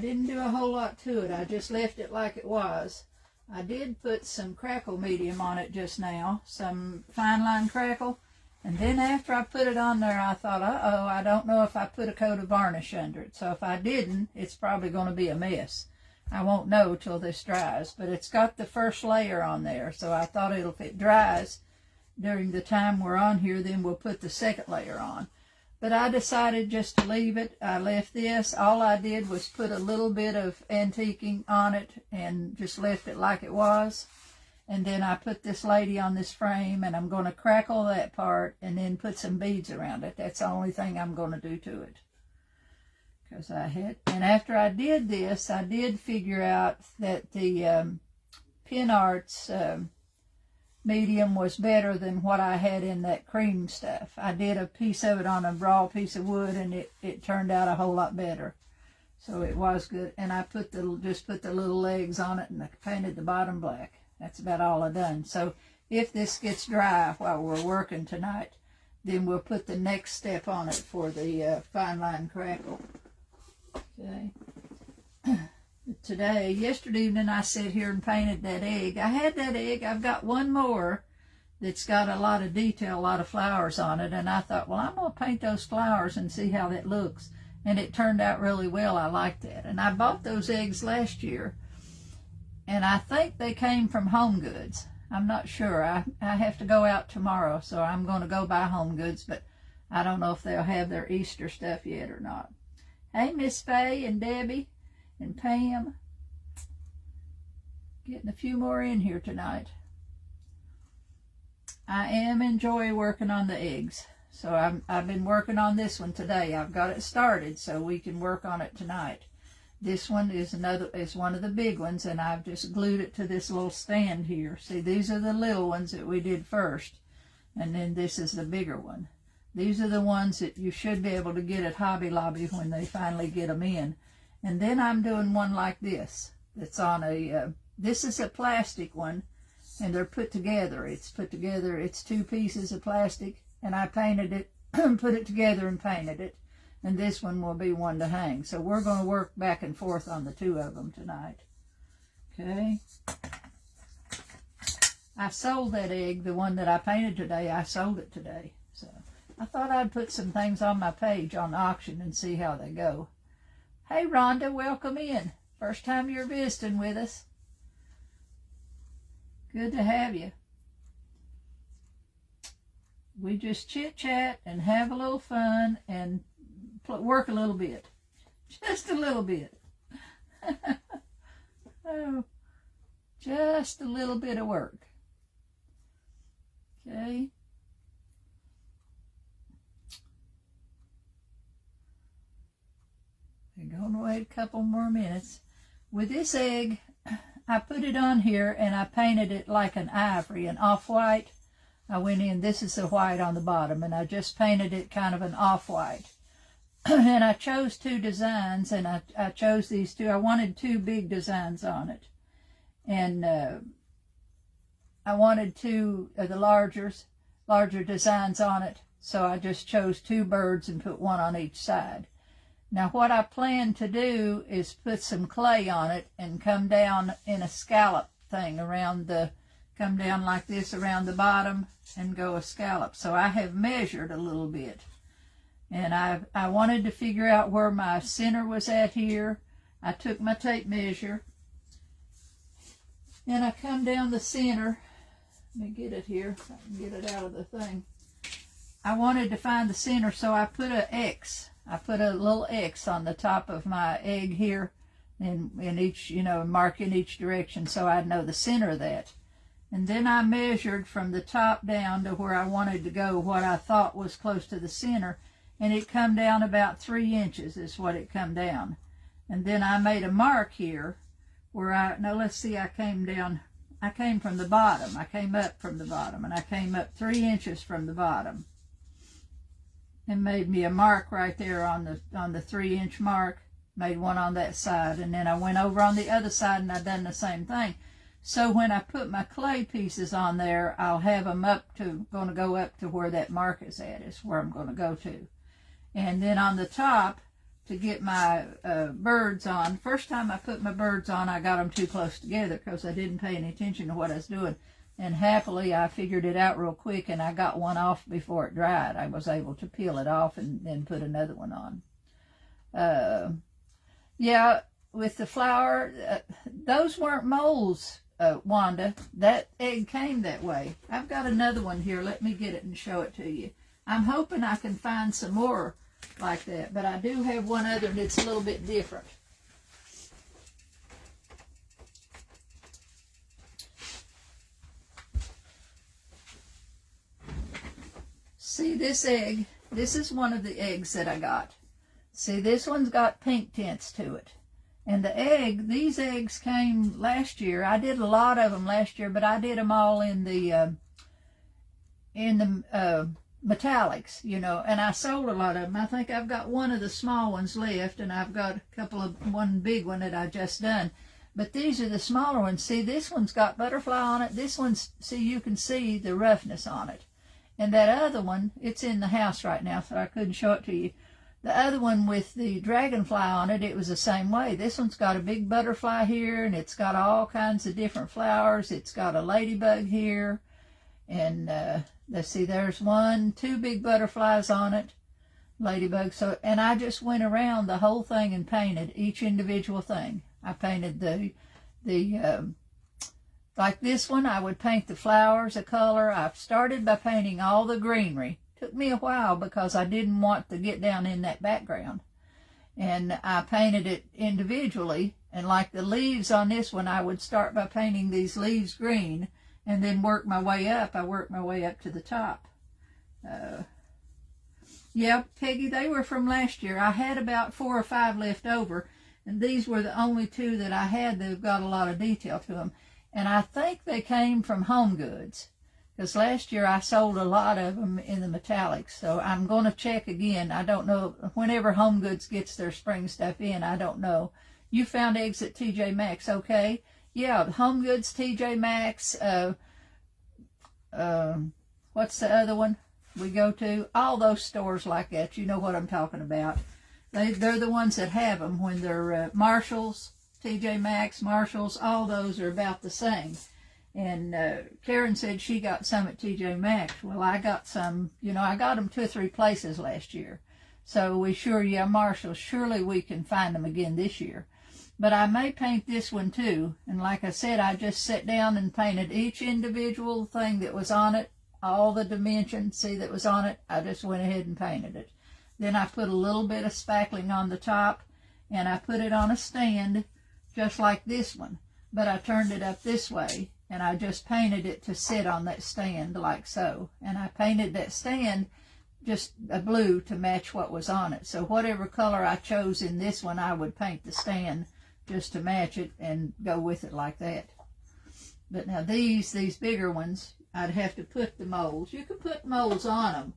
didn't do a whole lot to it. I just left it like it was. I did put some crackle medium on it just now, some fine line crackle. And then after I put it on there, I thought, uh-oh, I don't know if I put a coat of varnish under it. So if I didn't, it's probably going to be a mess. I won't know till this dries. But it's got the first layer on there. So I thought if it dries during the time we're on here, then we'll put the second layer on. But I decided just to leave it. I left this. All I did was put a little bit of antiquing on it and just left it like it was. And then I put this lady on this frame, and I'm going to crackle that part and then put some beads around it. That's the only thing I'm going to do to it. And after I did this, I did figure out that the Pin Arts medium was better than what I had in that cream stuff. I did a piece of it on a raw piece of wood, and it turned out a whole lot better. So it was good. And I just put the little legs on it, and I painted the bottom black. That's about all I've done. So if this gets dry while we're working tonight, then we'll put the next step on it for the fine line crackle. Okay. Yesterday evening, I sat here and painted that egg. I had that egg. I've got one more that's got a lot of detail, a lot of flowers on it. And I thought, well, I'm going to paint those flowers and see how that looks. And it turned out really well. I liked that. And I bought those eggs last year. And I think they came from Home Goods. I'm not sure. I have to go out tomorrow, so I'm going to go buy Home Goods, but I don't know if they'll have their Easter stuff yet or not. Hey, Miss Faye and Debbie and Pam. Getting a few more in here tonight. I am enjoying working on the eggs. So I've been working on this one today. I've got it started so we can work on it tonight. This one is one of the big ones, and I've just glued it to this little stand here. See, these are the little ones that we did first, and then this is the bigger one. These are the ones that you should be able to get at Hobby Lobby when they finally get them in. And then I'm doing one like this. That's on this is a plastic one, and they're put together. It's two pieces of plastic, and I painted it, put it together and painted it. And this one will be one to hang. So we're going to work back and forth on the two of them tonight. Okay. I sold that egg, the one that I painted today. I sold it today. So I thought I'd put some things on my page on auction and see how they go. Hey, Rhonda, welcome in. First time you're visiting with us. Good to have you. We just chit-chat and have a little fun and work a little bit. Just a little bit. Oh, just a little bit of work. Okay. We're going to wait a couple more minutes. With this egg, I put it on here and I painted it like an ivory, an off-white. I went in, this is the white on the bottom, and I just painted it kind of an off-white. And I chose two designs, and I chose these two. I wanted two big designs on it. And I wanted two of the larger designs on it, so I just chose two birds and put one on each side. Now what I plan to do is put some clay on it and come down in a scallop thing around come down like this around the bottom and go a scallop. So I have measured a little bit. And I wanted to figure out where my center was at here. I took my tape measure, and I come down the center. Let me get it here, if I can get it out of the thing. I wanted to find the center, so I put an X. I put a little X on the top of my egg here, and in each, mark in each direction, so I'd know the center of that. And then I measured from the top down to where I wanted to go, what I thought was close to the center. And it come down about 3 inches is what it come down. And then I made a mark here where I came from the bottom. I came up from the bottom, and I came up 3 inches from the bottom. And made me a mark right there on the 3-inch mark. Made one on that side, and then I went over on the other side and I done the same thing. So when I put my clay pieces on there, I'll have them going to go up to where that mark is at, is where I'm going to go to. And then on the top, to get my birds on. First time I put my birds on, I got them too close together because I didn't pay any attention to what I was doing. And happily, I figured it out real quick, and I got one off before it dried. I was able to peel it off and then put another one on. Yeah, with the flower, those weren't moles, Wanda. That egg came that way. I've got another one here. Let me get it and show it to you. I'm hoping I can find some more like that, but I do have one other that's a little bit different. See this egg? This is one of the eggs that I got. See, this one's got pink tints to it. And the egg, these eggs came last year. I did a lot of them last year, but I did them all in the metallics, you know, and I sold a lot of them. I think I've got one of the small ones left, and I've got a couple of, one big one that I just done. But these are the smaller ones. See, this one's got butterfly on it. This one's, see, you can see the roughness on it. And that other one, it's in the house right now, so I couldn't show it to you. The other one with the dragonfly on it, it was the same way. This one's got a big butterfly here, and it's got all kinds of different flowers. It's got a ladybug here. And let's see, there's two big butterflies on it, ladybug. So, and I just went around the whole thing and painted each individual thing. I painted like this one, I would paint the flowers a color. I started by painting all the greenery. Took me a while because I didn't want to get down in that background. And I painted it individually. And like the leaves on this one, I would start by painting these leaves green and then work my way up. I worked my way up to the top. Yeah, Peggy, they were from last year. I had about 4 or 5 left over. And these were the only 2 that I had that have got a lot of detail to them. And I think they came from Home Goods, because last year I sold a lot of them in the metallics. So I'm going to check again. I don't know. Whenever Home Goods gets their spring stuff in, I don't know. You found eggs at TJ Maxx, okay? Yeah, Home Goods, TJ Maxx, what's the other one we go to? All those stores like that. You know what I'm talking about. They're the ones that have them when they're Marshalls. TJ Maxx, Marshalls, all those are about the same. And Karen said she got some at TJ Maxx. Well, I got some, you know, I got them 2 or 3 places last year. So Marshalls, surely we can find them again this year. But I may paint this one too. And like I said, I just sat down and painted each individual thing that was on it, all the dimensions, see, that was on it. I just went ahead and painted it. Then I put a little bit of spackling on the top, and I put it on a stand, just like this one, but I turned it up this way, and I just painted it to sit on that stand like so. And I painted that stand just a blue to match what was on it. So whatever color I chose in this one, I would paint the stand just to match it and go with it like that. But now these bigger ones, I'd have to put the molds. You can put molds on them,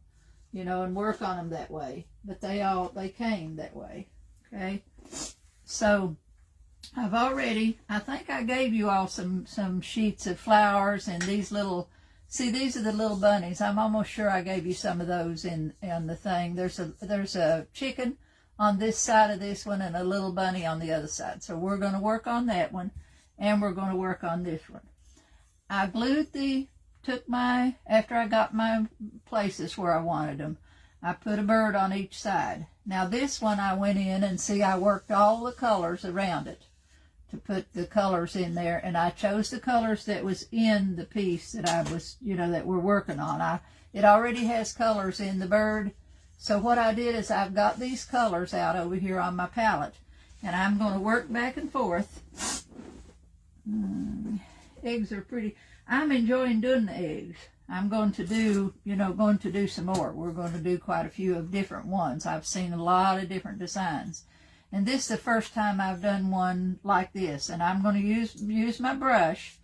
you know, and work on them that way. But they came that way, okay? So I think I gave you all some sheets of flowers and these little, see, these are the little bunnies. I'm almost sure I gave you some of those in the thing. There's a chicken on this side of this one and a little bunny on the other side. So we're going to work on that one, and we're going to work on this one. I glued after I got my places where I wanted them, I put a bird on each side. Now this one I went in and see, I worked all the colors around it to put the colors in there, and I chose the colors that was in the piece that I was, you know, that we're working on. It already has colors in the bird. So what I did is I've got these colors out over here on my palette, and I'm going to work back and forth. Eggs are pretty. I'm enjoying doing the eggs. I'm going to do some more. We're going to do quite a few of different ones. I've seen a lot of different designs. And this is the first time I've done one like this. And I'm going to use my brush,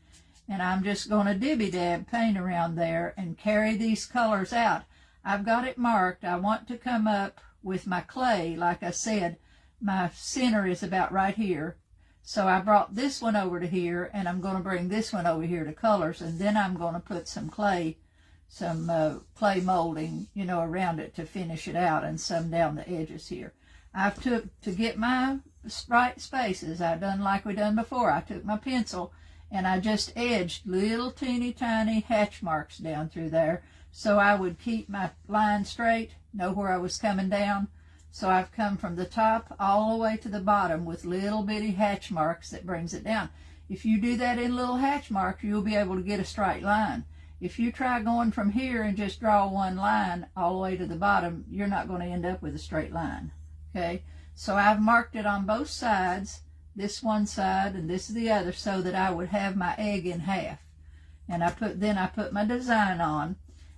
and I'm just going to dibby-dab paint around there and carry these colors out. I've got it marked. I want to come up with my clay. Like I said, my center is about right here. So I brought this one over to here, and I'm going to bring this one over here to colors, and then I'm going to put some clay molding, you know, around it to finish it out, and some down the edges here. I've took, to get my right spaces, I done like we done before. I took my pencil and I just edged little teeny tiny hatch marks down through there so I would keep my line straight, know where I was coming down. So I've come from the top all the way to the bottom with little bitty hatch marks that brings it down. If you do that in little hatch marks, you'll be able to get a straight line. If you try going from here and just draw one line all the way to the bottom, you're not going to end up with a straight line. Okay, so I've marked it on both sides, this one side and this is the other, so that I would have my egg in half. And then I put my design on,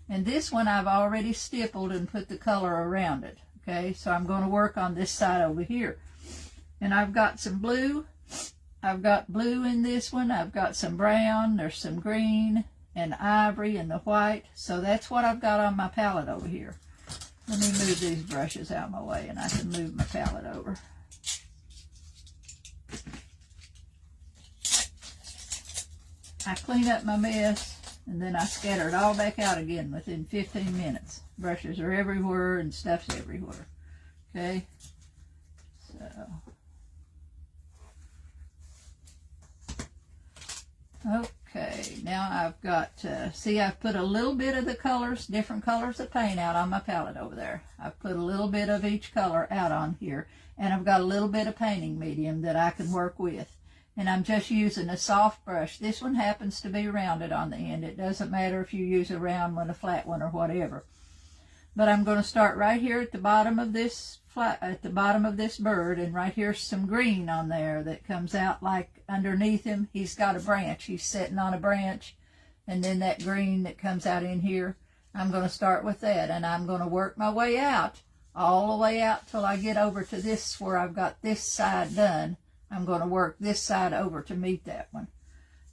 and this one I've already stippled and put the color around it. Okay, so I'm going to work on this side over here. And I've got some blue. I've got blue in this one. I've got some brown. There's some green and ivory and the white. So that's what I've got on my palette over here. Let me move these brushes out of my way and I can move my palette over. I clean up my mess and then I scatter it all back out again within 15 minutes. Brushes are everywhere and stuff's everywhere. Okay, so okay, now I've got, see, I've put a little bit of the colors, different colors of paint out on my palette over there. I've put a little bit of each color out on here, and I've got a little bit of painting medium that I can work with. And I'm just using a soft brush. This one happens to be rounded on the end. It doesn't matter if you use a round one, a flat one, or whatever. But I'm going to start right here at the bottom of this bird, and right here's some green on there that comes out like underneath him. He's got a branch. He's sitting on a branch, and then that green that comes out in here, I'm going to start with that, and I'm going to work my way out, all the way out till I get over to this where I've got this side done. I'm going to work this side over to meet that one.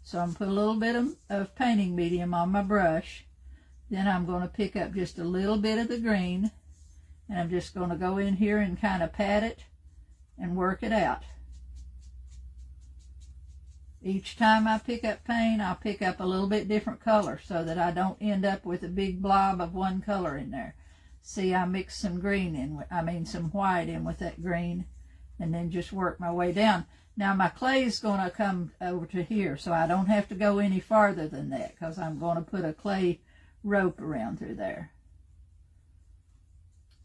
So I'm going to put a little bit of painting medium on my brush. Then I'm going to pick up just a little bit of the green, and I'm just going to go in here and kind of pat it and work it out. Each time I pick up paint, I'll pick up a little bit different color so that I don't end up with a big blob of one color in there. See, I mixed some green in, some white in with that green, and then just work my way down. Now my clay is going to come over to here, so I don't have to go any farther than that because I'm going to put a clay rope around through there.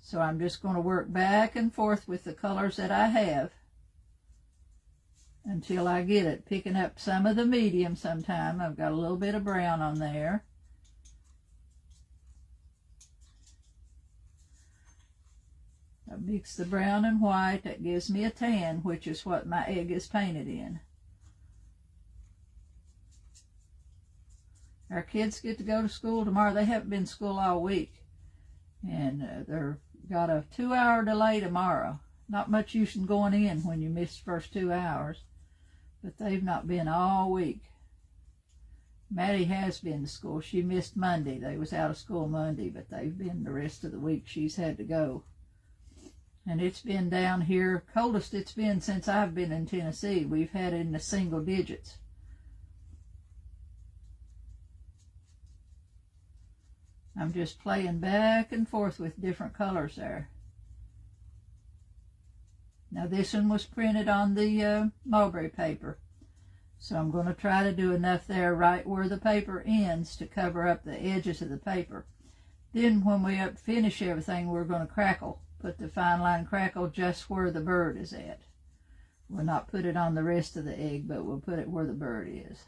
So I'm just going to work back and forth with the colors that I have until I get it. Picking up some of the medium sometime. I've got a little bit of brown on there. I mix the brown and white. That gives me a tan, which is what my egg is painted in. Our kids get to go to school tomorrow. They haven't been to school all week. And they're got a 2-hour delay tomorrow. Not much use in going in when you miss the first 2 hours. But they've not been all week. Maddie has been to school. She missed Monday. They was out of school Monday, but they've been the rest of the week. She's had to go. And it's been down here, coldest it's been since I've been in Tennessee. We've had it in the single digits. I'm just playing back and forth with different colors there. Now this one was printed on the mulberry paper. So I'm going to try to do enough there right where the paper ends to cover up the edges of the paper. Then when we finish everything, we're going to crackle. Put the fine line crackle just where the bird is at. We'll not put it on the rest of the egg, but we'll put it where the bird is.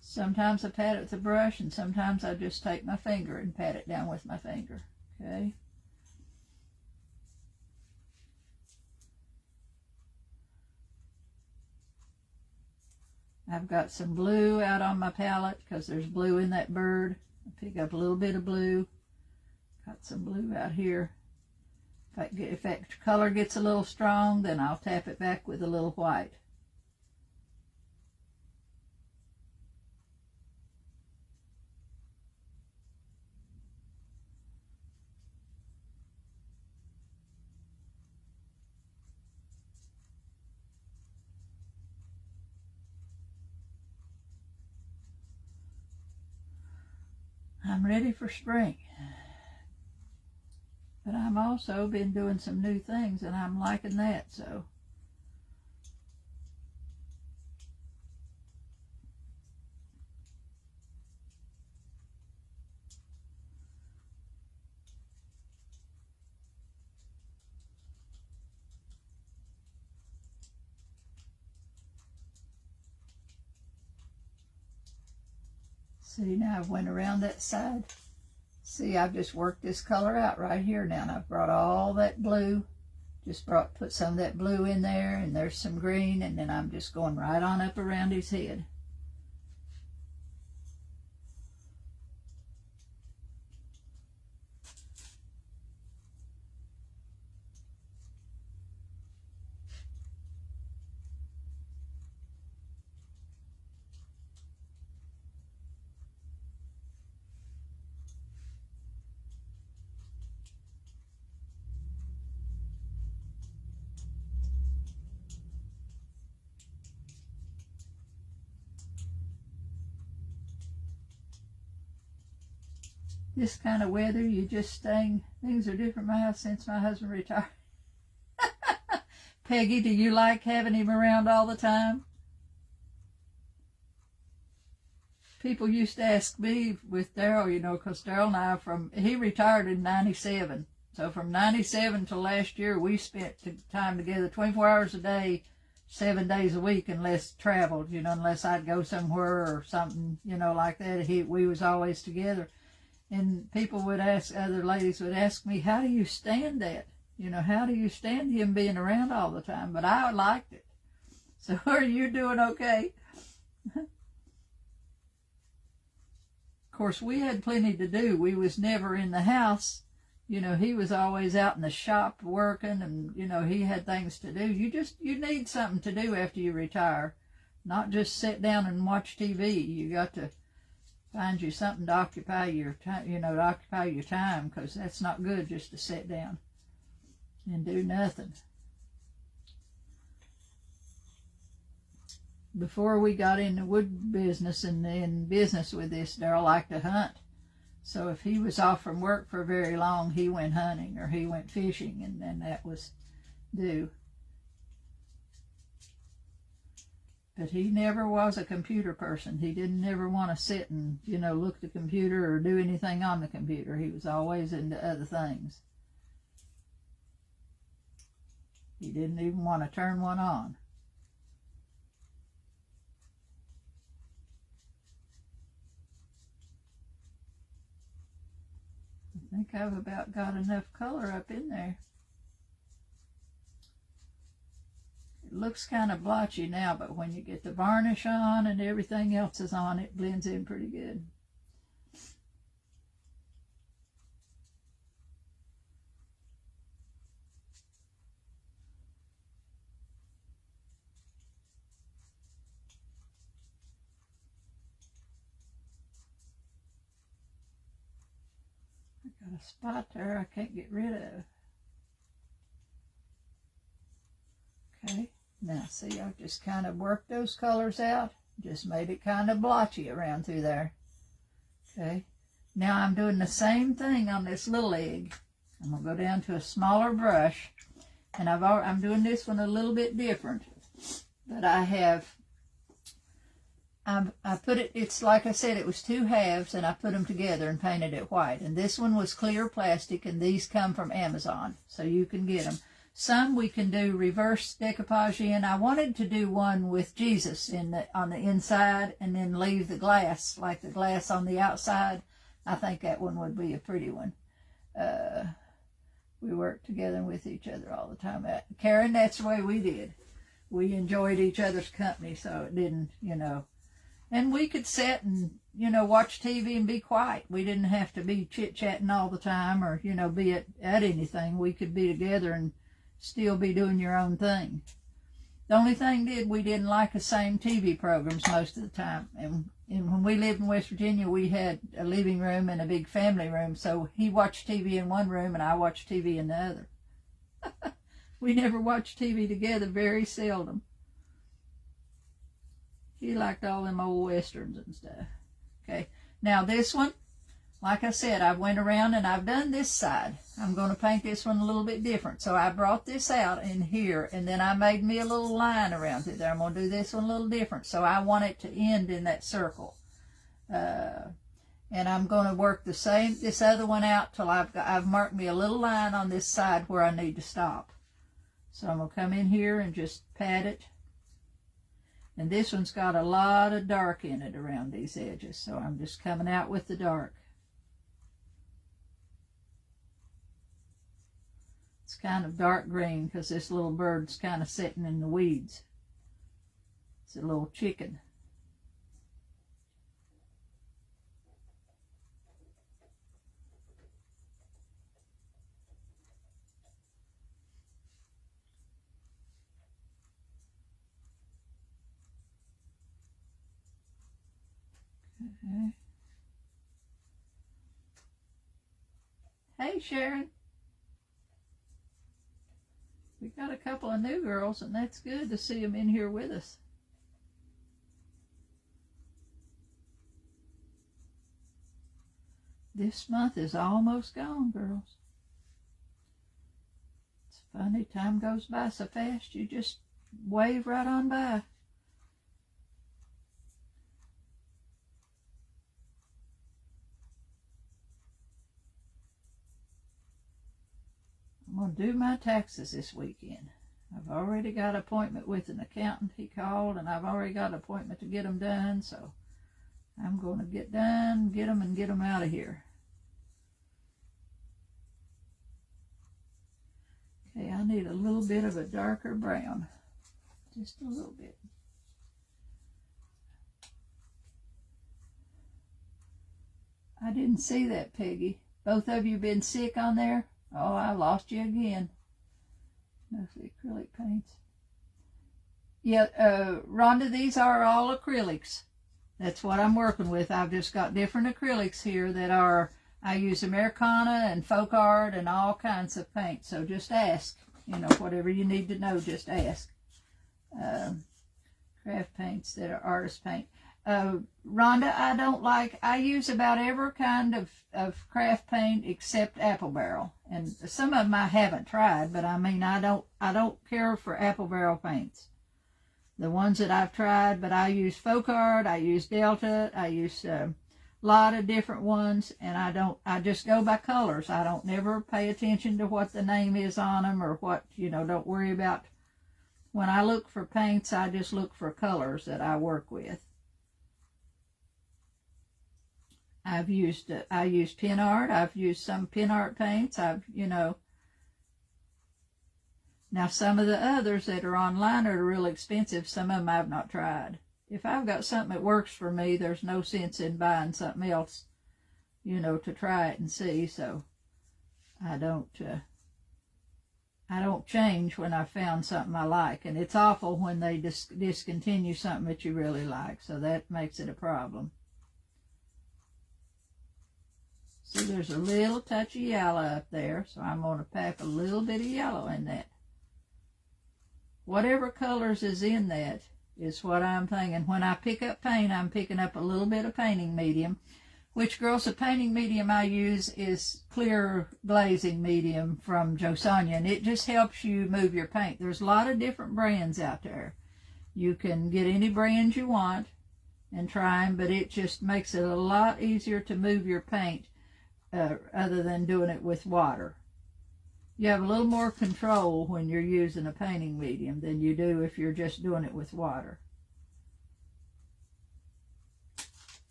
Sometimes I pat it with a brush, and sometimes I just take my finger and pat it down with my finger. Okay. I've got some blue out on my palette because there's blue in that bird. I pick up a little bit of blue. Got some blue out here. If that color gets a little strong, then I'll tap it back with a little white. I'm ready for spring. But I'm also been doing some new things, and I'm liking that, so. See, now I've went around that side. See, I've just worked this color out right here now, and I've brought all that blue, put some of that blue in there, and there's some green, and then I'm just going right on up around his head. This kind of weather, you just staying, things are different in my house since my husband retired. Peggy, do you like having him around all the time? People used to ask me with Daryl, you know, because Daryl and I, he retired in 97. So from 97 to last year, we spent time together 24 hours a day, 7 days a week, unless traveled, you know, unless I'd go somewhere or something, you know, like that. We was always together. And people would ask, other ladies would ask me, how do you stand that? You know, how do you stand him being around all the time? But I liked it. So are you doing okay? Of course, we had plenty to do. We was never in the house. You know, he was always out in the shop working, and, you know, he had things to do. You need something to do after you retire. Not just sit down and watch TV. You got to find you something to occupy your time, you know, to occupy your time, because that's not good just to sit down and do nothing. Before we got in the wood business and in business with this, Daryl liked to hunt. So if he was off from work for very long, he went hunting or he went fishing, and then that was due. But he never was a computer person. He didn't never want to sit and, you know, look at the computer or do anything on the computer. He was always into other things. He didn't even want to turn one on. I think I've about got enough color up in there. It looks kind of blotchy now, but when you get the varnish on and everything else is on, it blends in pretty good. I got a spot there I can't get rid of. Okay. Now, see, I've just kind of worked those colors out, just made it kind of blotchy around through there. Okay. Now I'm doing the same thing on this little egg. I'm going to go down to a smaller brush, and I'm doing this one a little bit different. But I put it, it's like I said, it was two halves, and I put them together and painted it white. And this one was clear plastic, and these come from Amazon, so you can get them. Some we can do reverse decoupage in. I wanted to do one with Jesus on the inside and then leave the glass, like the glass on the outside. I think that one would be a pretty one. We worked together with each other all the time. Karen, that's the way we did. We enjoyed each other's company, so it didn't, you know. And we could sit and, you know, watch TV and be quiet. We didn't have to be chit-chatting all the time or, you know, be at anything. We could be together and still be doing your own thing. The only thing we didn't like the same TV programs most of the time. And when we lived in West Virginia, we had a living room and a big family room. So he watched TV in one room and I watched TV in the other. We never watched TV together, very seldom. He liked all them old westerns and stuff. Okay, now this one, like I said, I went around and I've done this side. I'm going to paint this one a little bit different. So I brought this out in here, and then I made me a little line around it there. I'm going to do this one a little different. So I want it to end in that circle. And I'm going to work this other one out till I've marked me a little line on this side where I need to stop. So I'm going to come in here and just pat it. And this one's got a lot of dark in it around these edges. So I'm just coming out with the dark. It's kind of dark green because this little bird's kind of sitting in the weeds. It's a little chicken. Okay. Hey, Sharon. We got a couple of new girls, and that's good to see them in here with us. This month is almost gone, girls. It's funny, time goes by so fast, you just wave right on by. I'm going to do my taxes this weekend. I've already got an appointment with an accountant. He called, and I've already got an appointment to get them done, so I'm going to get done, get them out of here. Okay, I need a little bit of a darker brown. Just a little bit. I didn't see that, Peggy. Both of you been sick on there? Oh, I lost you again. Mostly acrylic paints. Yeah, Rhonda, these are all acrylics. That's what I'm working with. I've just got different acrylics here that are, I use Americana and folk art and all kinds of paint. So just ask, you know, whatever you need to know, just ask. Craft paints that are artist paint. Rhonda, I use about every kind of craft paint except apple barrel. And some of them I haven't tried, but I mean, I don't care for apple barrel paints. The ones that I've tried, but I use folk art, I use Delta, I use a lot of different ones, and I just go by colors. I don't never pay attention to what the name is on them or what, you know, don't worry about. When I look for paints, I just look for colors that I work with. I use pin art. I've used some pin art paints. Now some of the others that are online are real expensive. Some of them I've not tried. If I've got something that works for me, there's no sense in buying something else, you know, to try it and see. So I don't change when I found something I like. And it's awful when they discontinue something that you really like. So that makes it a problem. See, there's a little touch of yellow up there, so I'm going to pack a little bit of yellow in that. Whatever colors is in that is what I'm thinking. When I pick up paint, I'm picking up a little bit of painting medium, which, girls, the painting medium I use is clear glazing medium from Josanya, and it just helps you move your paint. There's a lot of different brands out there. You can get any brand you want and try them, but it just makes it a lot easier to move your paint. Other than doing it with water. You have a little more control when you're using a painting medium than you do if you're just doing it with water.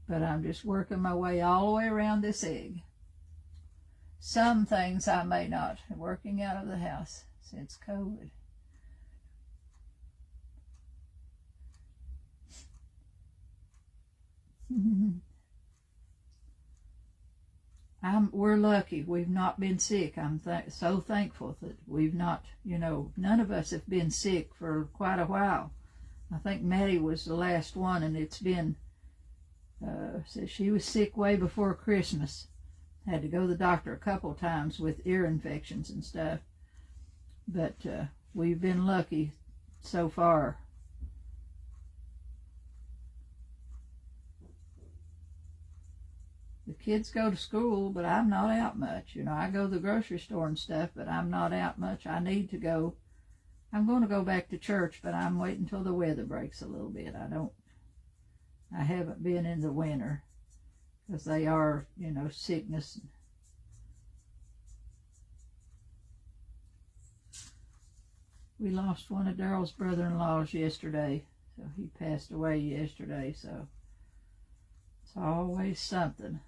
But I'm just working my way all the way around this egg. Some things I may not. Working out of the house since COVID. We're lucky. We've not been sick. I'm so thankful that we've not, you know, none of us have been sick for quite a while. I think Maddie was the last one, and it's been, so she was sick way before Christmas. Had to go to the doctor a couple times with ear infections and stuff. But we've been lucky so far. kids go to school, but I'm not out much. You know, I go to the grocery store and stuff, but I'm not out much. I need to go. I'm going to go back to church, but I'm waiting until the weather breaks a little bit. I haven't been in the winter because they are, you know, sickness. We lost one of Daryl's brother-in-laws yesterday, so he passed away yesterday, so it's always something.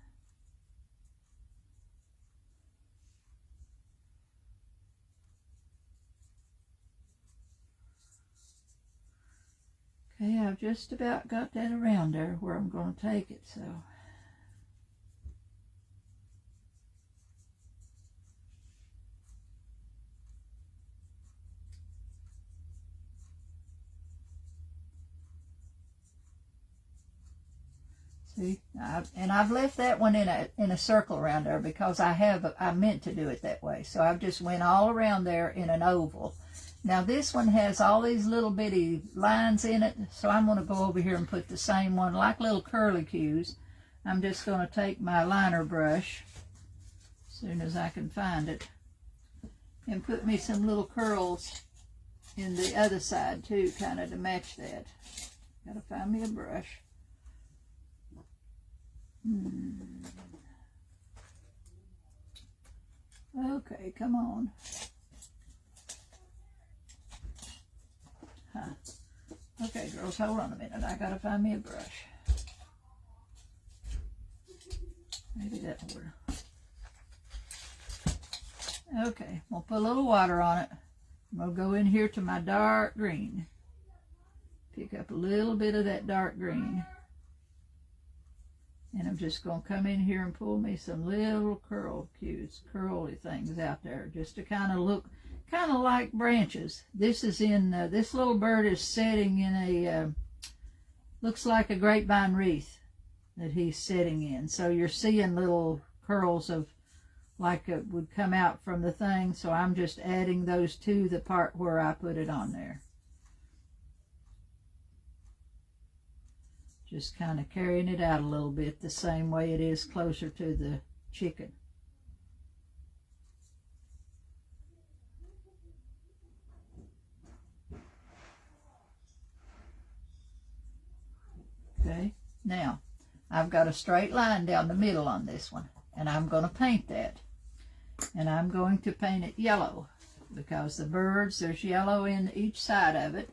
Okay, I've just about got that around there where I'm going to take it, so. See, I've left that one in a circle around there because I meant to do it that way. So I've just went all around there in an oval. Now this one has all these little bitty lines in it, so I'm going to go over here and put the same one, like little curlicues. I'm just going to take my liner brush, as soon as I can find it, and put me some little curls in the other side too, kind of to match that. Gotta find me a brush. Okay, come on. Huh. Okay, girls, hold on a minute. I gotta find me a brush. Maybe that will work. Okay, we'll put a little water on it. I'm gonna go in here to my dark green. Pick up a little bit of that dark green. And I'm just going to come in here and pull me some little curly things out there, just to kind of look, kind of like branches. This is in, this little bird is setting in a, looks like a grapevine wreath that he's setting in. So you're seeing little curls of, like it would come out from the thing. So I'm just adding those to the part where I put it on there. Just kind of carrying it out a little bit the same way it is closer to the chicken. Okay, now I've got a straight line down the middle on this one, and I'm going to paint that. And I'm going to paint it yellow because the birds, there's yellow in each side of it.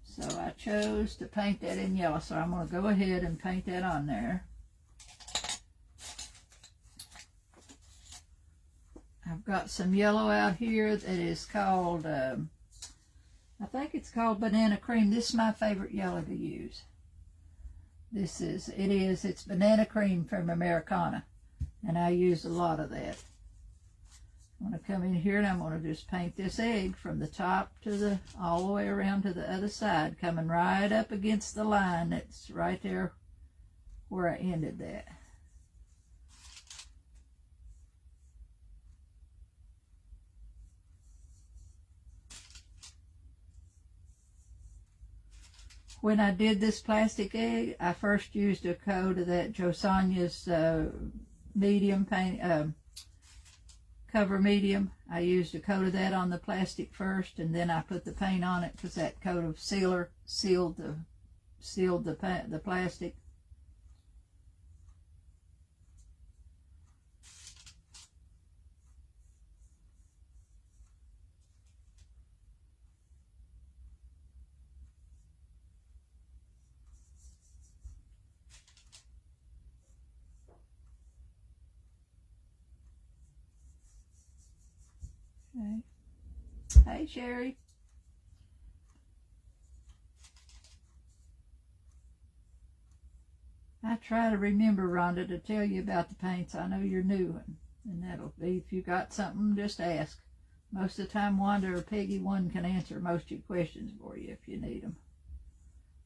So I chose to paint that in yellow, so I'm going to go ahead and paint that on there. I've got some yellow out here that is called, I think it's called banana cream. This is my favorite yellow to use. It's banana cream from Americana, and I use a lot of that. I'm going to come in here and I'm going to just paint this egg from the top to all the way around to the other side, coming right up against the line that's right there where I ended that. When I did this plastic egg, I first used a coat of that Josania's medium paint, cover medium. I used a coat of that on the plastic first, and then I put the paint on it because that coat of sealer sealed the plastic. Okay. Hey, Sherry. I try to remember, Rhonda, to tell you about the paints. I know you're new, and that'll be, if you got something, just ask. Most of the time, Wanda or Peggy one can answer most of your questions for you if you need them.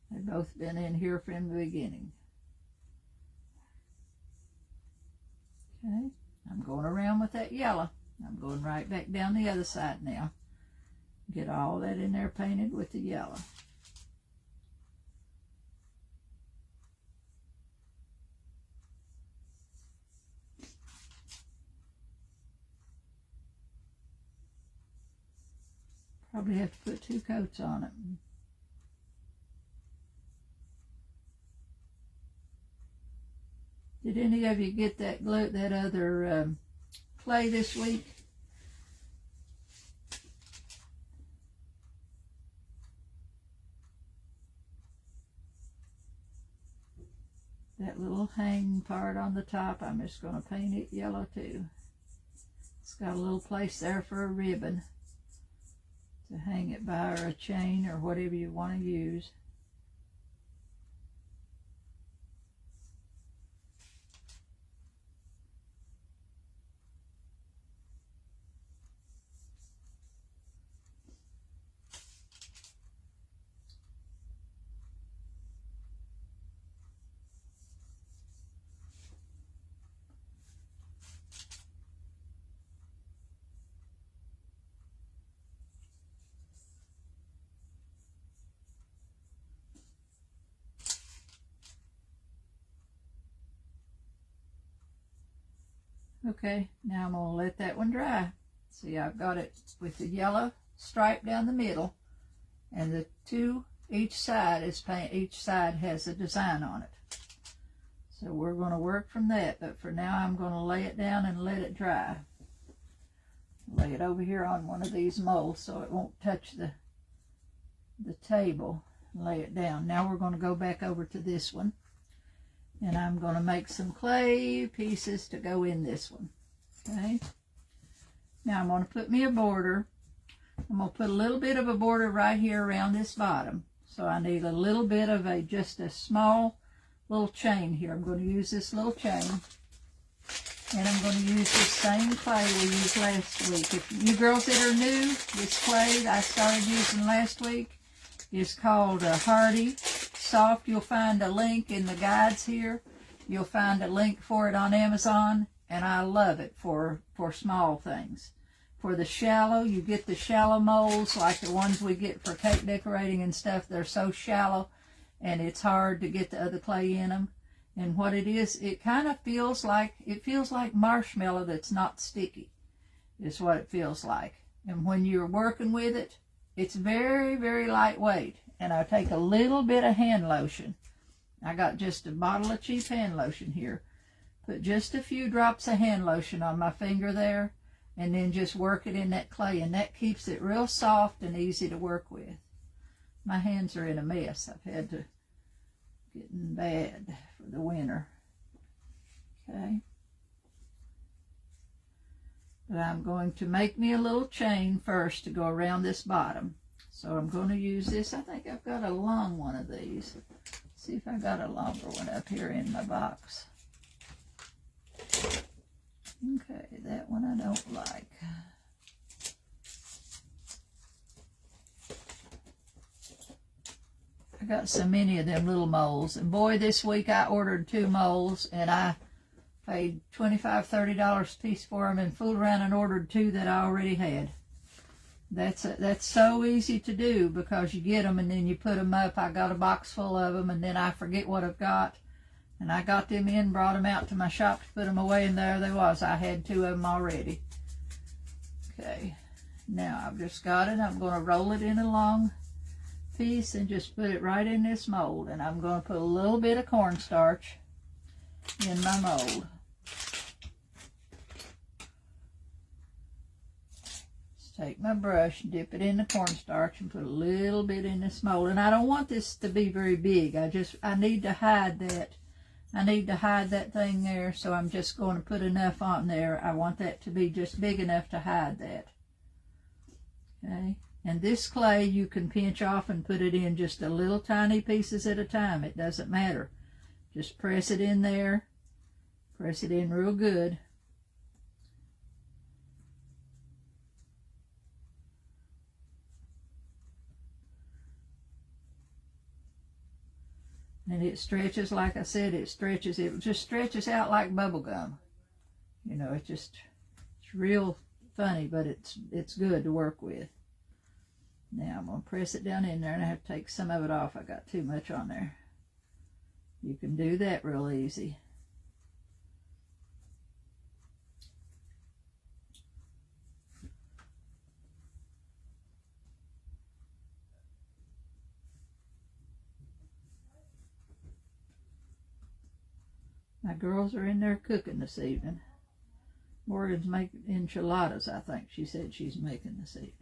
They've both been in here from the beginning. Okay, I'm going around with that yellow. I'm going right back down the other side now. Get all that in there painted with the yellow. Probably have to put 2 coats on it. Did any of you get that other clay this week? That little hang part on the top, I'm just going to paint it yellow too. It's got a little place there for a ribbon to hang it by, or a chain, or whatever you want to use. Okay, now I'm going to let that one dry. See, I've got it with the yellow stripe down the middle, and the 2 each side is each side has a design on it. So we're going to work from that, but for now I'm going to lay it down and let it dry. Lay it over here on one of these molds so it won't touch the table. Lay it down. Now we're going to go back over to this one. And I'm going to make some clay pieces to go in this one. Okay. Now I'm going to put me a border. I'm going to put a little bit of a border right here around this bottom. So I need a little bit of just a small little chain here. I'm going to use this little chain. And I'm going to use this same clay we used last week. If you girls that are new, this clay that I started using last week is called Hardy Soft. You'll find a link in the guides here. You'll find a link for it on Amazon, and I love it for small things. For the shallow, you get the shallow molds like the ones we get for cake decorating and stuff. They're so shallow, and it's hard to get the other clay in them. And what it is, it kind of feels like marshmallow that's not sticky, is what it feels like. And when you're working with it, it's very, very lightweight. And I take a little bit of hand lotion. I got just a bottle of cheap hand lotion here. Put just a few drops of hand lotion on my finger there, and then just work it in that clay, and that keeps it real soft and easy to work with. My hands are in a mess. I've had to getting bad for the winter. Okay. But I'm going to make me a little chain first to go around this bottom. So I'm going to use this. I think I've got a long one of these. Let's see if I got a longer one up here in my box. Okay, that one I don't like. I got so many of them little molds. And boy, this week I ordered 2 molds, and I paid $25, $30 a piece for them, and fooled around and ordered 2 that I already had. That's so easy to do, because you get them and then you put them up. I got a box full of them, and then I forget what I've got. And I got them in, brought them out to my shop to put them away, and there they was. I had 2 of them already. Okay, now I've just got it. I'm going to roll it in a long piece and just put it right in this mold. And I'm going to put a little bit of cornstarch in my mold. Take my brush, dip it in the cornstarch, and put a little bit in this mold. And I don't want this to be very big. I need to hide that. I need to hide that thing there, so I'm just going to put enough on there. I want that to be just big enough to hide that. Okay. And this clay you can pinch off and put it in just a little tiny pieces at a time. It doesn't matter. Just press it in there. Press it in real good. And it stretches, like I said, it just stretches out like bubble gum. You know, it's real funny, but it's good to work with. Now I'm going to press it down in there, and I have to take some of it off. I got too much on there. You can do that real easy. My girls are in there cooking this evening. Morgan's making enchiladas, I think she said she's making this evening.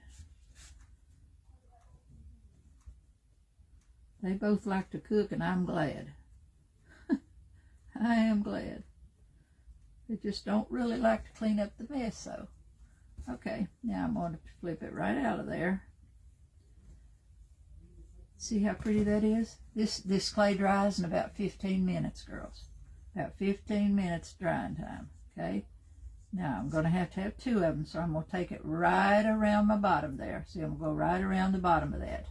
They both like to cook, and I'm glad. I am glad. They just don't really like to clean up the mess, though. Okay, now I'm going to flip it right out of there. See how pretty that is? This clay dries in about 15 minutes, girls. About 15 minutes drying time, okay? Now I'm going to have two of them, so I'm going to take it right around my bottom there. See, I'm going to go right around the bottom of that.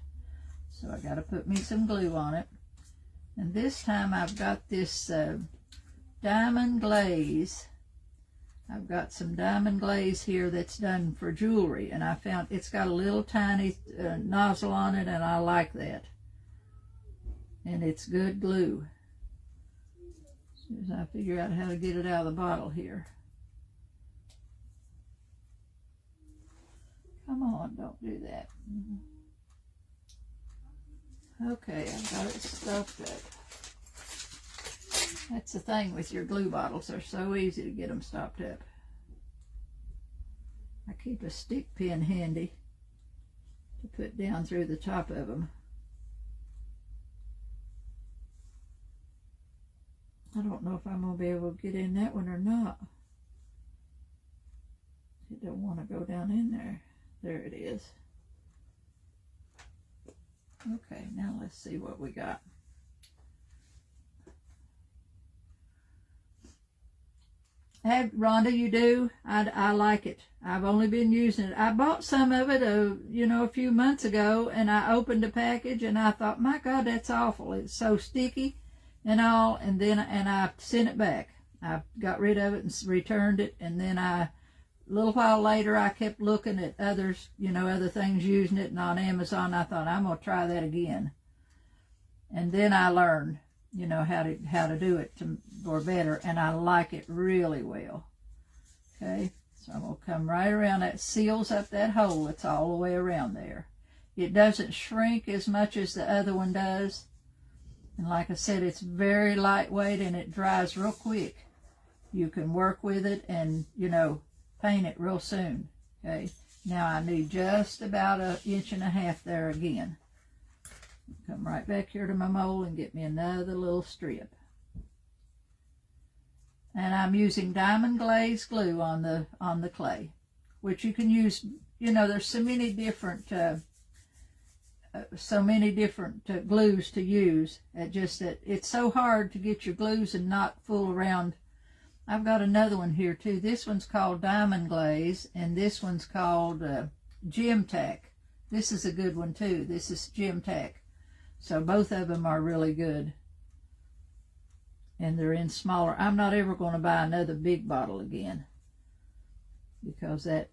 So I got to put me some glue on it. And this time I've got this diamond glaze. I've got some diamond glaze here that's done for jewelry, and I found it's got a little tiny nozzle on it, and I like that. And it's good glue. As soon as I figure out how to get it out of the bottle here. Come on, don't do that. Okay, I've got it stuffed up. That's the thing with your glue bottles. They're so easy to get them stopped up. I keep a stick pin handy to put down through the top of them. I don't know if I'm going to be able to get in that one or not. It don't want to go down in there. There it is. Okay, now let's see what we got. Rhonda, you do? I like it. I've only been using it. I bought some of it, a few months ago, and I opened the package, and I thought, my God, that's awful. It's so sticky and all, and I sent it back. I got rid of it and returned it, and then a little while later, I kept looking at others, other things using it, and on Amazon, I thought, I'm going to try that again. And then I learned, how to do it for better, and I like it really well. Okay, so I'm going to come right around. That seals up that hole that's all the way around there. It doesn't shrink as much as the other one does. And like I said, it's very lightweight, and it dries real quick. You can work with it and, paint it real soon. Okay, now I need just about 1.5 inches there again. Come right back here to my mold and get me another little strip. And I'm using diamond glaze glue on the clay, which you can use. There's so many different glues to use. It's so hard to get your glues and not fool around. I've got another one here too. This one's called diamond glaze, and this one's called gem tack. This is a good one too. This is gem tack. So both of them are really good. And they're in smaller. I'm not ever going to buy another big bottle again, because that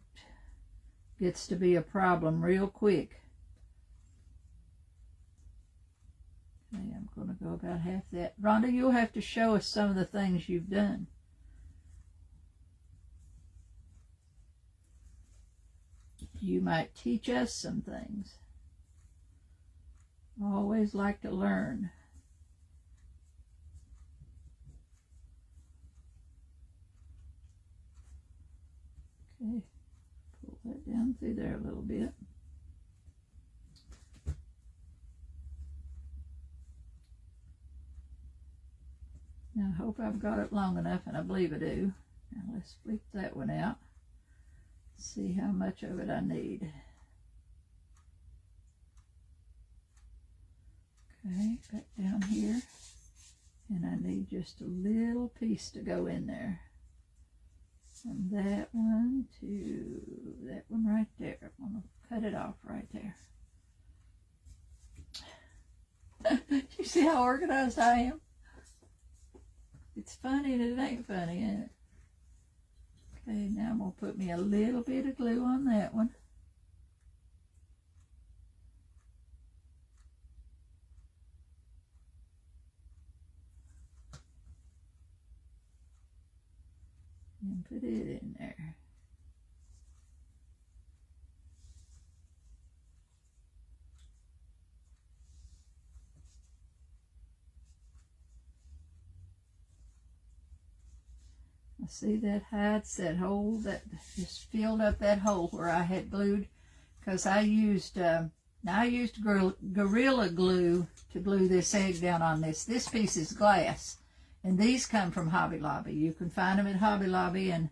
gets to be a problem real quick. Okay, I'm going to go about half that. Rhonda, you'll have to show us some of the things you've done. You might teach us some things. I always like to learn. Okay, pull that down through there a little bit. Now I hope I've got it long enough, and I believe I do. Now let's flip that one out. See how much of it I need. Okay, back down here, and I need just a little piece to go in there. From that one to that one right there. I'm going to cut it off right there. You see how organized I am? It's funny and it ain't funny, ain't it? Okay, now I'm going to put me a little bit of glue on that one. And put it in there. See, that hides that hole, that just filled up that hole where I had glued, because I used Gorilla Glue to glue this egg down on this. This piece is glass, and these come from Hobby Lobby. You can find them at Hobby Lobby, and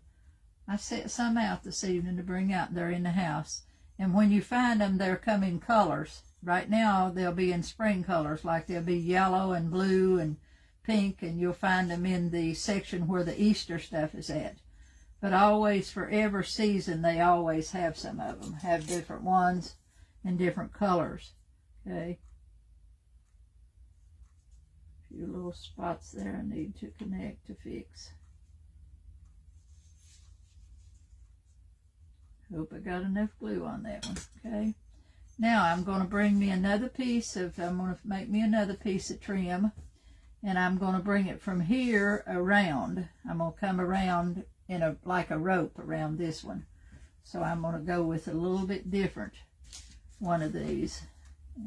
I set some out this evening to bring out. They're in the house. And when you find them, they'll come in colors. Right now, they'll be in spring colors, like they'll be yellow and blue and pink, and you'll find them in the section where the Easter stuff is at. But always, for every season, they always have some of them, have different ones and different colors. Okay. A few little spots there I need to connect to fix. Hope I got enough glue on that one. Okay. Now I'm going to bring me another piece of, I'm going to make me another piece of trim, and I'm going to bring it from here around. I'm going to come around in a, like a rope around this one. So I'm going to go with a little bit different one of these.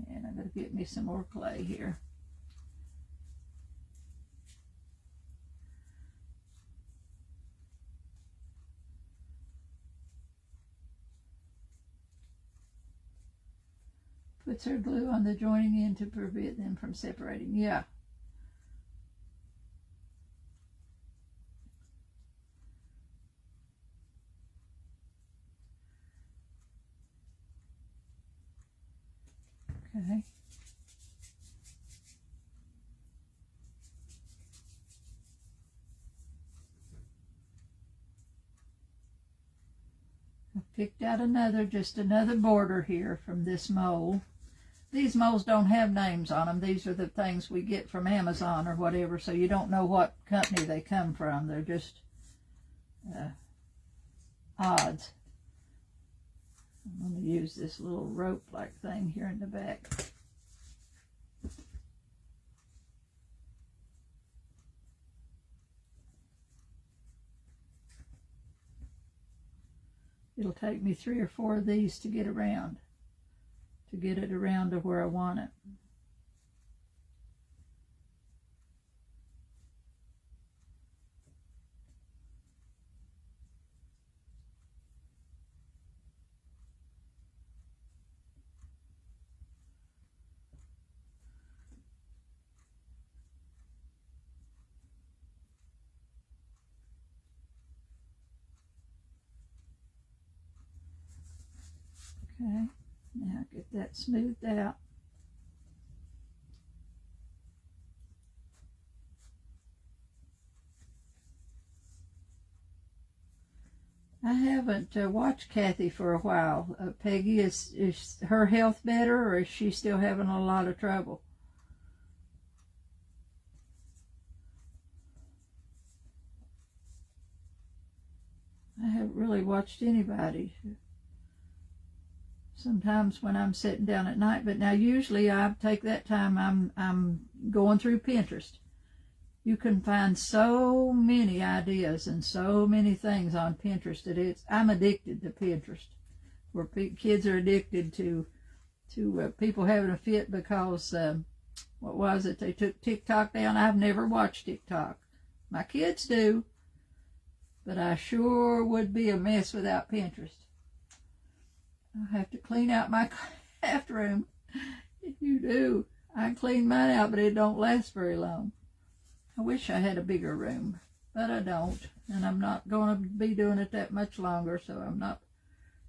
And I'm going to get me some more clay here. Puts her glue on the joining end to prevent them from separating. Yeah. Okay. I picked out just another border here from this mold. These molds don't have names on them. These are the things we get from Amazon or whatever, so you don't know what company they come from. They're just odds. I'm going to use this little rope-like thing here in the back. It'll take me 3 or 4 of these to get around, to get it around to where I want it. Okay, now get that smoothed out. I haven't watched Kathy for a while. Peggy, is her health better, or is she still having a lot of trouble? I haven't really watched anybody. Sometimes when I'm sitting down at night, but now usually I take that time, I'm going through Pinterest. You can find so many ideas and so many things on Pinterest that I'm addicted to Pinterest, where kids are addicted to people having a fit because what was it, they took TikTok down. I've never watched TikTok. My kids do, but I sure would be a mess without Pinterest. I have to clean out my craft room. You do. I clean mine out, but it don't last very long. I wish I had a bigger room, but I don't, and I'm not going to be doing it that much longer, so I'm not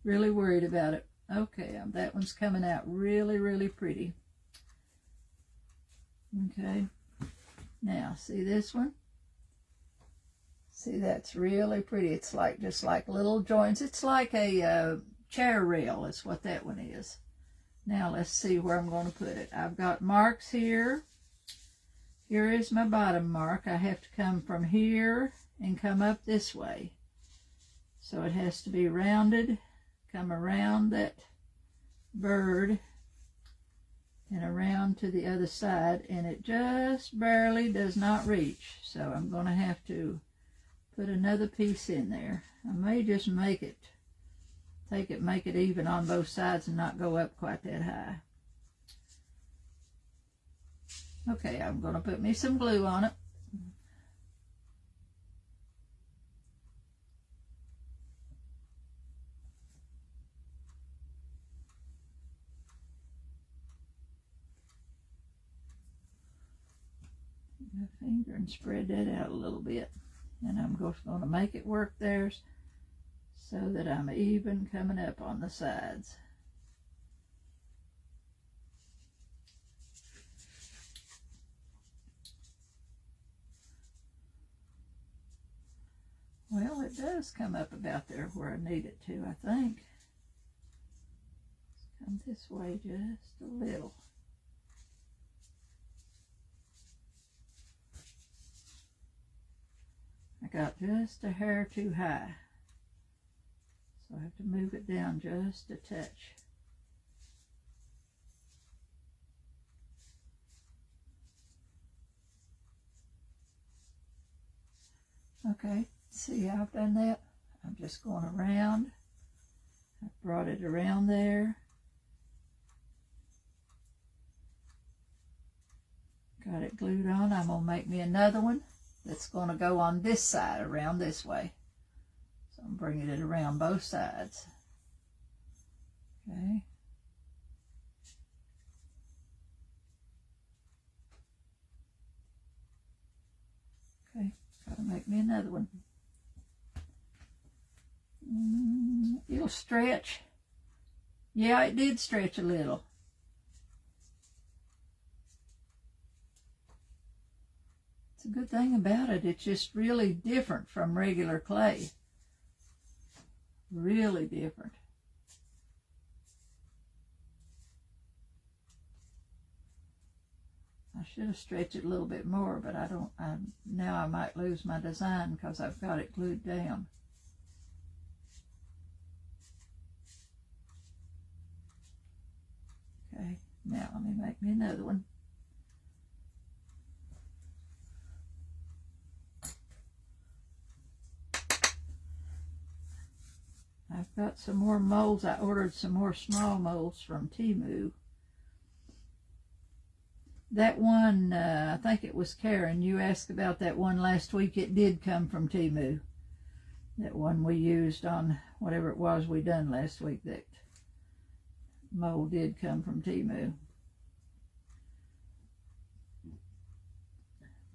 really worried about it. Okay, that one's coming out really, really pretty. Okay, now see this one? See, that's really pretty. It's like just like little joints. It's like a chair rail is what that one is. Now let's see where I'm going to put it. I've got marks here. Here is my bottom mark. I have to come from here and come up this way. So it has to be rounded, come around that bird and around to the other side, and it just barely does not reach. So I'm going to have to put another piece in there. I may just make it even on both sides and not go up quite that high. Okay, I'm going to put me some glue on it. my finger and spread that out a little bit. And I'm just going to make it work there so that I'm even coming up on the sides. Well, it does come up about there where I need it to, I think. Let's come this way just a little. I got just a hair too high, so I have to move it down just a touch. Okay, see how I've done that? I'm just going around. I brought it around there. Got it glued on. I'm going to make me another one that's going to go on this side around this way. So I'm bringing it around both sides. Okay. Okay, gotta make me another one. It'll stretch. Yeah, it did stretch a little. It's a good thing about it, it's just really different from regular clay. Really different. I should have stretched it a little bit more, but now I might lose my design because I've got it glued down. Okay, now let me make me another one. I've got some more molds. I ordered some more small molds from Temu. That one, I think it was Karen, you asked about that one last week. It did come from Temu. That one we used on whatever it was we done last week, that mold did come from Temu.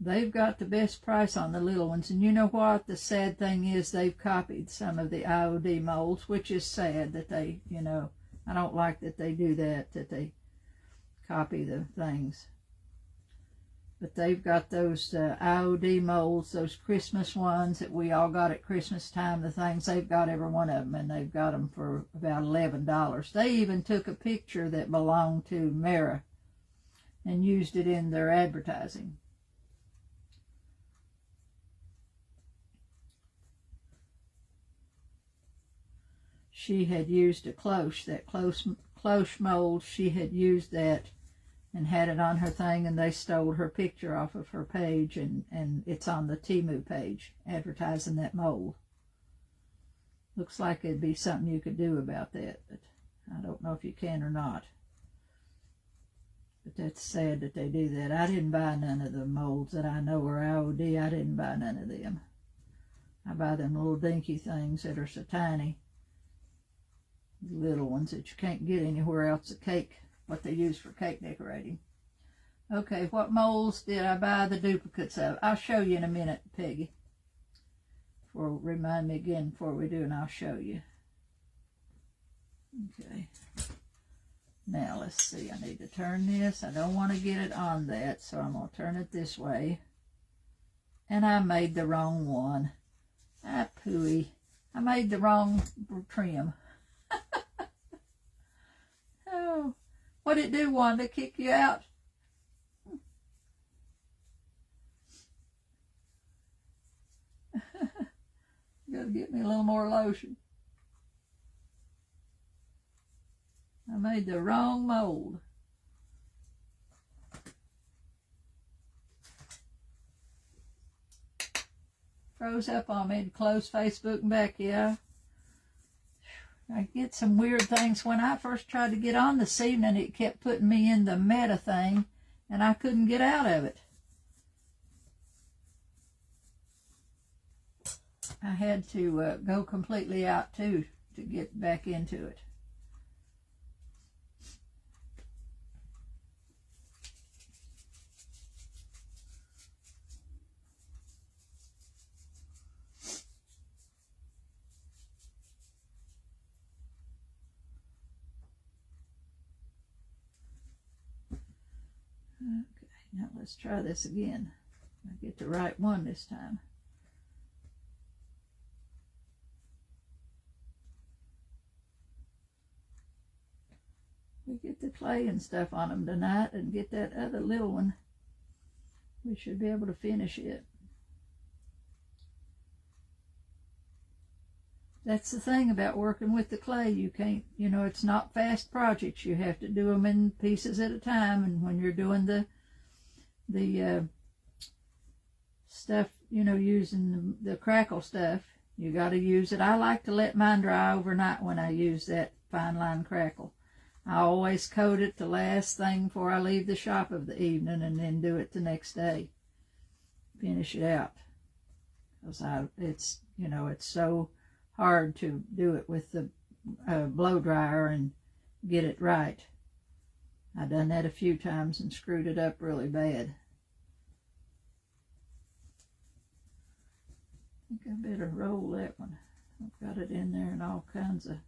They've got the best price on the little ones, and you know what? The sad thing is they've copied some of the IOD molds, which is sad that they, you know, I don't like that they do that they copy the things. But they've got those IOD molds, those Christmas ones that we all got at Christmas time, the things, they've got every one of them, and they've got them for about $11. They even took a picture that belonged to Mara and used it in their advertising. She had used a cloche, that cloche mold, she had used that and had it on her thing, and they stole her picture off of her page, and it's on the Temu page, advertising that mold. Looks like it'd be something you could do about that, but I don't know if you can or not. But that's sad that they do that. I didn't buy none of the molds that I know are IOD. I didn't buy none of them. I buy them little dinky things that are so tiny. Little ones that you can't get anywhere else. A cake, what they use for cake decorating. Okay, what molds did I buy the duplicates of? I'll show you in a minute, Peggy. Remind me again before we do, and I'll show you. Okay. Now let's see. I need to turn this. I don't want to get it on that, so I'm going to turn it this way. And I made the wrong one. Ah, pooey. I made the wrong trim. Oh, what did it do, Wanda? Kick you out? You gotta get me a little more lotion. I made the wrong mold. Froze up on me to close Facebook and Becky. I get some weird things. When I first tried to get on this evening, it kept putting me in the meta thing, and I couldn't get out of it. I had to go completely out, too, to get back into it. Now let's try this again. I'll get the right one this time. We get the clay and stuff on them tonight and get that other little one. We should be able to finish it. That's the thing about working with the clay. You can't, you know, it's not fast projects. You have to do them in pieces at a time. And when you're doing the stuff, you know, using the crackle stuff, you got to use it. I like to let mine dry overnight when I use that fine line crackle. I always coat it the last thing before I leave the shop of the evening, and then do it the next day. Finish it out. Because it's, you know, it's so hard to do it with the blow dryer and get it right. I done that a few times and screwed it up really bad. I think I better roll that one. I've got it in there in all kinds of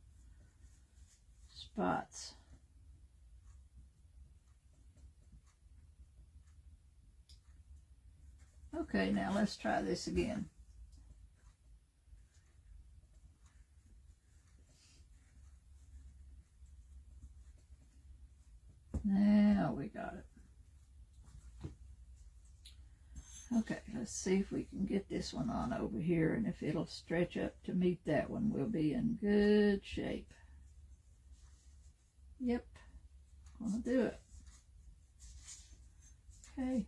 spots. Okay, now let's try this again. Now we got it. Okay, let's see if we can get this one on over here, and if it'll stretch up to meet that one, we'll be in good shape. Yep, gonna do it. Okay.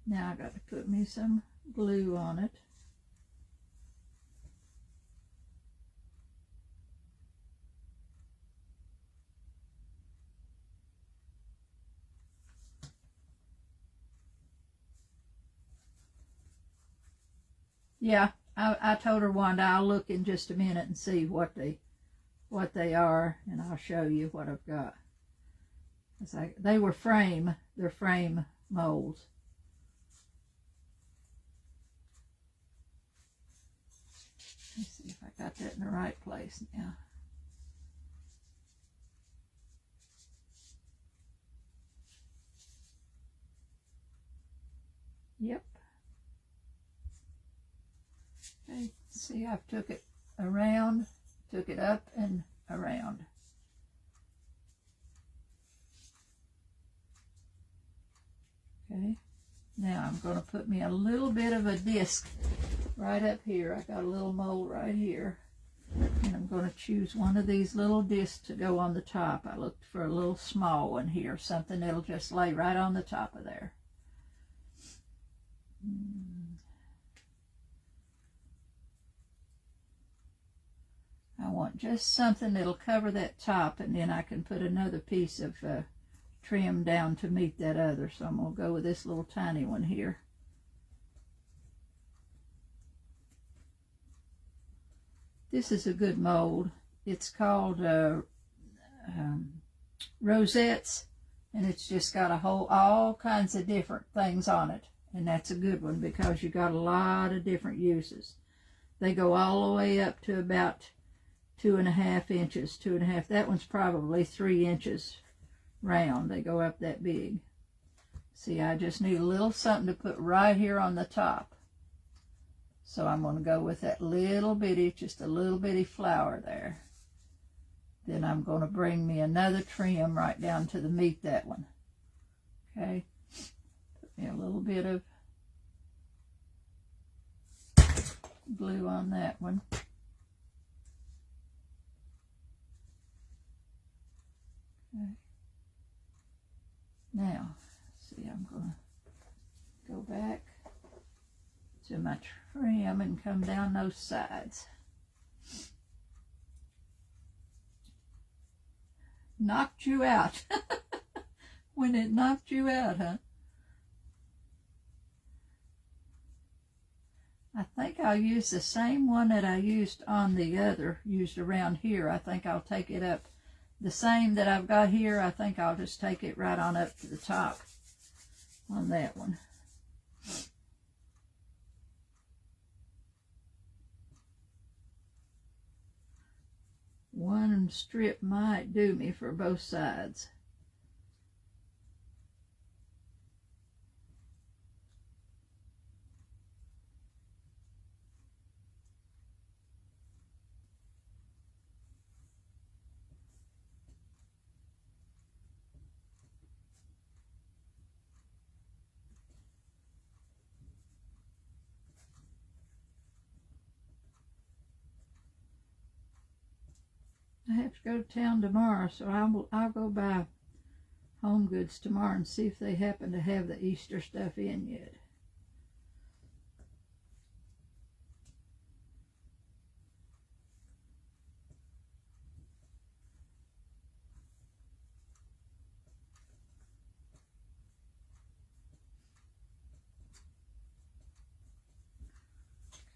Now I got to put me some glue on it. Yeah, I told her, Wanda, I'll look in just a minute and see what they are, and I'll show you what I've got. They were they're frame molds. Let's see if I got that in the right place now. Yep. Okay, see, I've took it around, took it up and around. Okay, now I'm going to put me a little bit of a disc right up here. I got a little mold right here, and I'm going to choose one of these little discs to go on the top. I looked for a little small one here, something that'll just lay right on the top of there. I want just something that'll cover that top, and then I can put another piece of trim down to meet that other. So I'm going to go with this little tiny one here. This is a good mold. It's called Rosettes, and it's just got all kinds of different things on it. And that's a good one because you got a lot of different uses. They go all the way up to about 2.5 inches, 2.5. That one's probably 3 inches round. They go up that big. See, I just need a little something to put right here on the top. So I'm going to go with that little bitty, just a little bitty flower there. Then I'm going to bring me another trim right down to the meet that one. Okay. Put me a little bit of glue on that one. Okay. Now, see, I'm going to go back to my trim and come down those sides. Knocked you out. When it knocked you out, huh? I think I'll use the same one that I used on the other, used around here. I think I'll take it up. The same that I've got here, I think I'll just take it right on up to the top on that one. One strip might do me for both sides. have to go to town tomorrow, so I'll go buy Home Goods tomorrow and see if they happen to have the Easter stuff in yet.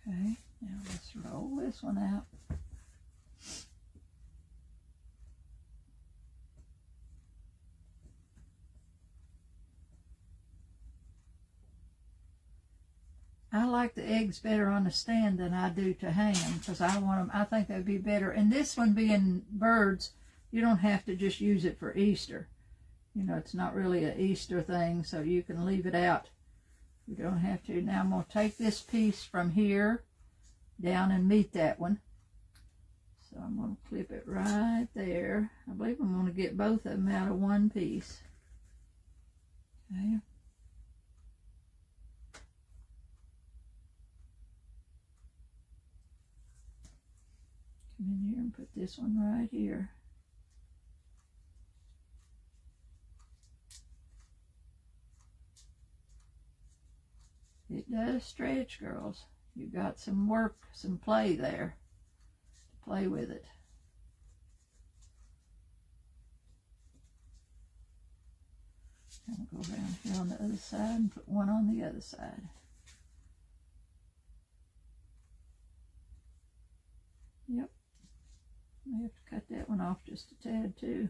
Okay, now let's roll this one out. I like the eggs better on the stand than I do to hang them because I want them. I think they'd be better. And this one being birds, you don't have to just use it for Easter. You know, it's not really an Easter thing, so you can leave it out. You don't have to. Now I'm going to take this piece from here down and meet that one. So I'm going to clip it right there. I believe I'm going to get both of them out of one piece. Okay. Come in here and put this one right here. It does stretch, girls. You got some work, some play there to play with it. And we'll go around here on the other side and put one on the other side. Yep. May have to cut that one off just a tad too.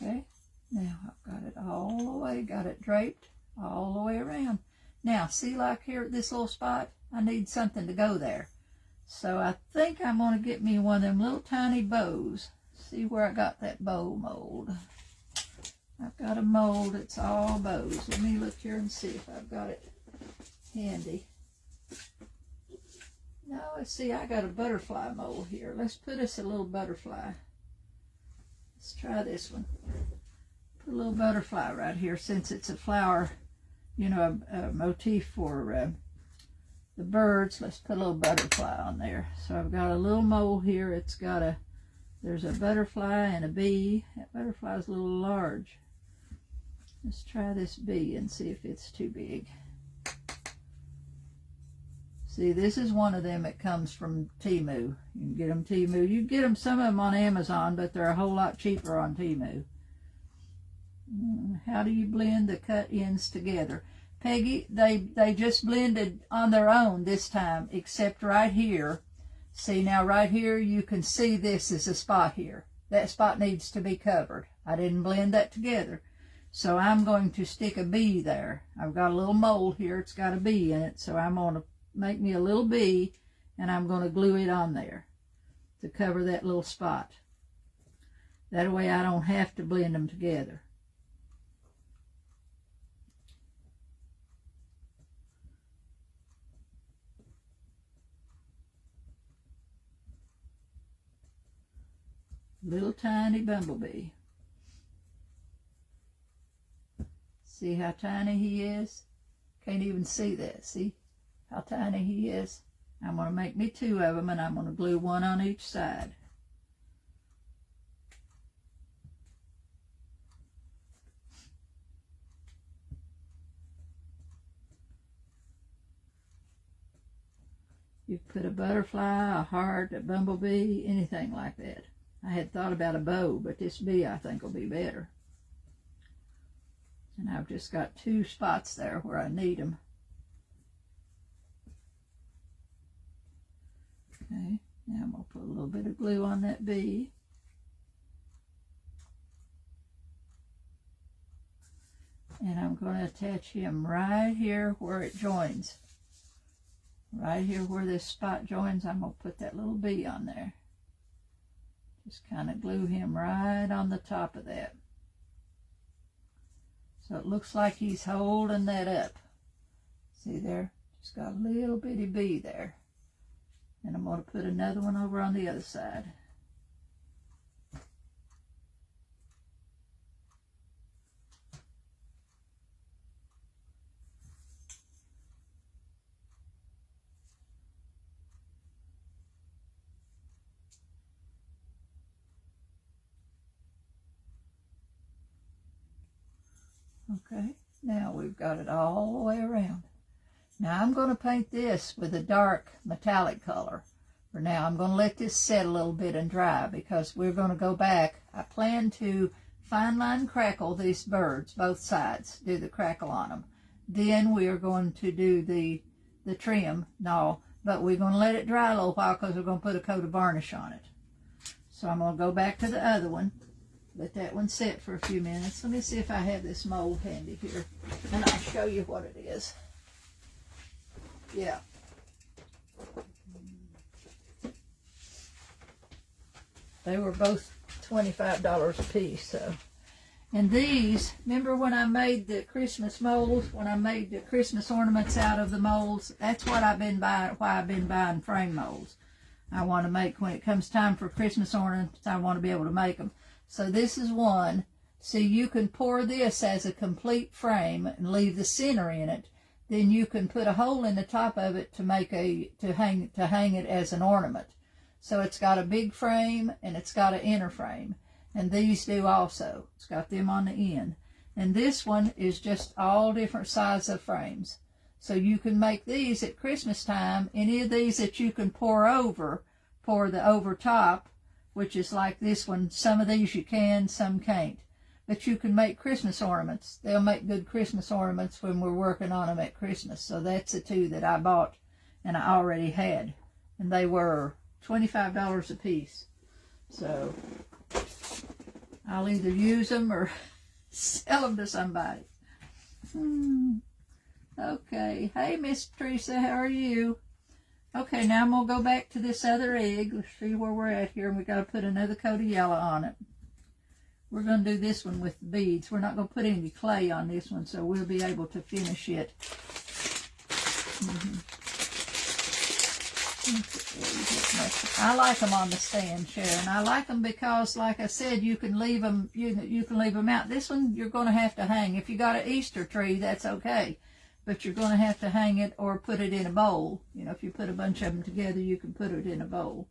Okay, now I've got it all the way, got it draped all the way around. Now, see, like here at this little spot, I need something to go there. So I think I'm going to get me one of them little tiny bows. See where I got that bow mold. I've got a mold, it's all bows. Let me look here and see if I've got it handy. No, let's see, I got a butterfly mold here. Let's put us a little butterfly. Let's try this one. Put a little butterfly right here since it's a flower, you know, a motif for the birds. Let's put a little butterfly on there. So I've got a little mold here. It's got a, there's a butterfly and a bee. That butterfly's a little large. Let's try this bee and see if it's too big. See, this is one of them that comes from Temu. You can get them Temu. You can get them, some of them on Amazon, but they're a whole lot cheaper on Temu. How do you blend the cut ends together? Peggy, they just blended on their own this time, except right here. See, now right here, you can see this is a spot here. That spot needs to be covered. I didn't blend that together. So I'm going to stick a bee there. I've got a little mold here. It's got a bee in it, so I'm going to make me a little bee, and I'm going to glue it on there to cover that little spot. That way I don't have to blend them together. Little tiny bumblebee. See how tiny he is? Can't even see that, see how tiny he is? I'm going to make me two of them, and I'm going to glue one on each side. You put a butterfly, a heart, a bumblebee, anything like that. I had thought about a bow, but this bee I think will be better. And I've just got two spots there where I need them. Okay, now I'm going to put a little bit of glue on that bee. And I'm going to attach him right here where it joins. right here where this spot joins, I'm going to put that little bee on there. Just kind of glue him right on the top of that. So it looks like he's holding that up. See there? Just got a little bitty bee there. And I'm going to put another one over on the other side. Okay, now we've got it all the way around. Now I'm going to paint this with a dark metallic color. For now, I'm going to let this set a little bit and dry because we're going to go back. I plan to fine line crackle these birds, both sides, do the crackle on them. Then we are going to do the trim and all, but we're going to let it dry a little while because we're going to put a coat of varnish on it. So I'm going to go back to the other one. Let that one sit for a few minutes. Let me see if I have this mold handy here, and I'll show you what it is. Yeah. They were both $25 a piece. So, and these, remember when I made the Christmas molds, when I made the Christmas ornaments out of the molds? That's what I've been buying, why I've been buying frame molds. I want to make, when it comes time for Christmas ornaments, I want to be able to make them. So this is one. See, you can pour this as a complete frame and leave the center in it. Then you can put a hole in the top of it to make to hang it as an ornament. So it's got a big frame and it's got an inner frame. And these do also. It's got them on the end. And this one is just all different sizes of frames. So you can make these at Christmas time. Any of these that you can pour the over top, which is like this one. Some of these you can, some can't. But you can make Christmas ornaments. They'll make good Christmas ornaments when we're working on them at Christmas. So that's the two that I bought and I already had. And they were $25 a piece. So I'll either use them or sell them to somebody. Okay. Hey, Miss Teresa, how are you? Okay, now I'm going to go back to this other egg. Let's see where we're at here. And we got to put another coat of yellow on it. We're going to do this one with the beads. We're not going to put any clay on this one, so we'll be able to finish it. I like them on the stand, Sharon. I like them because, like I said, you can leave them. You can leave them out. This one you're going to have to hang. If you got an Easter tree, that's okay, but you're going to have to hang it or put it in a bowl. You know, if you put a bunch of them together, you can put it in a bowl.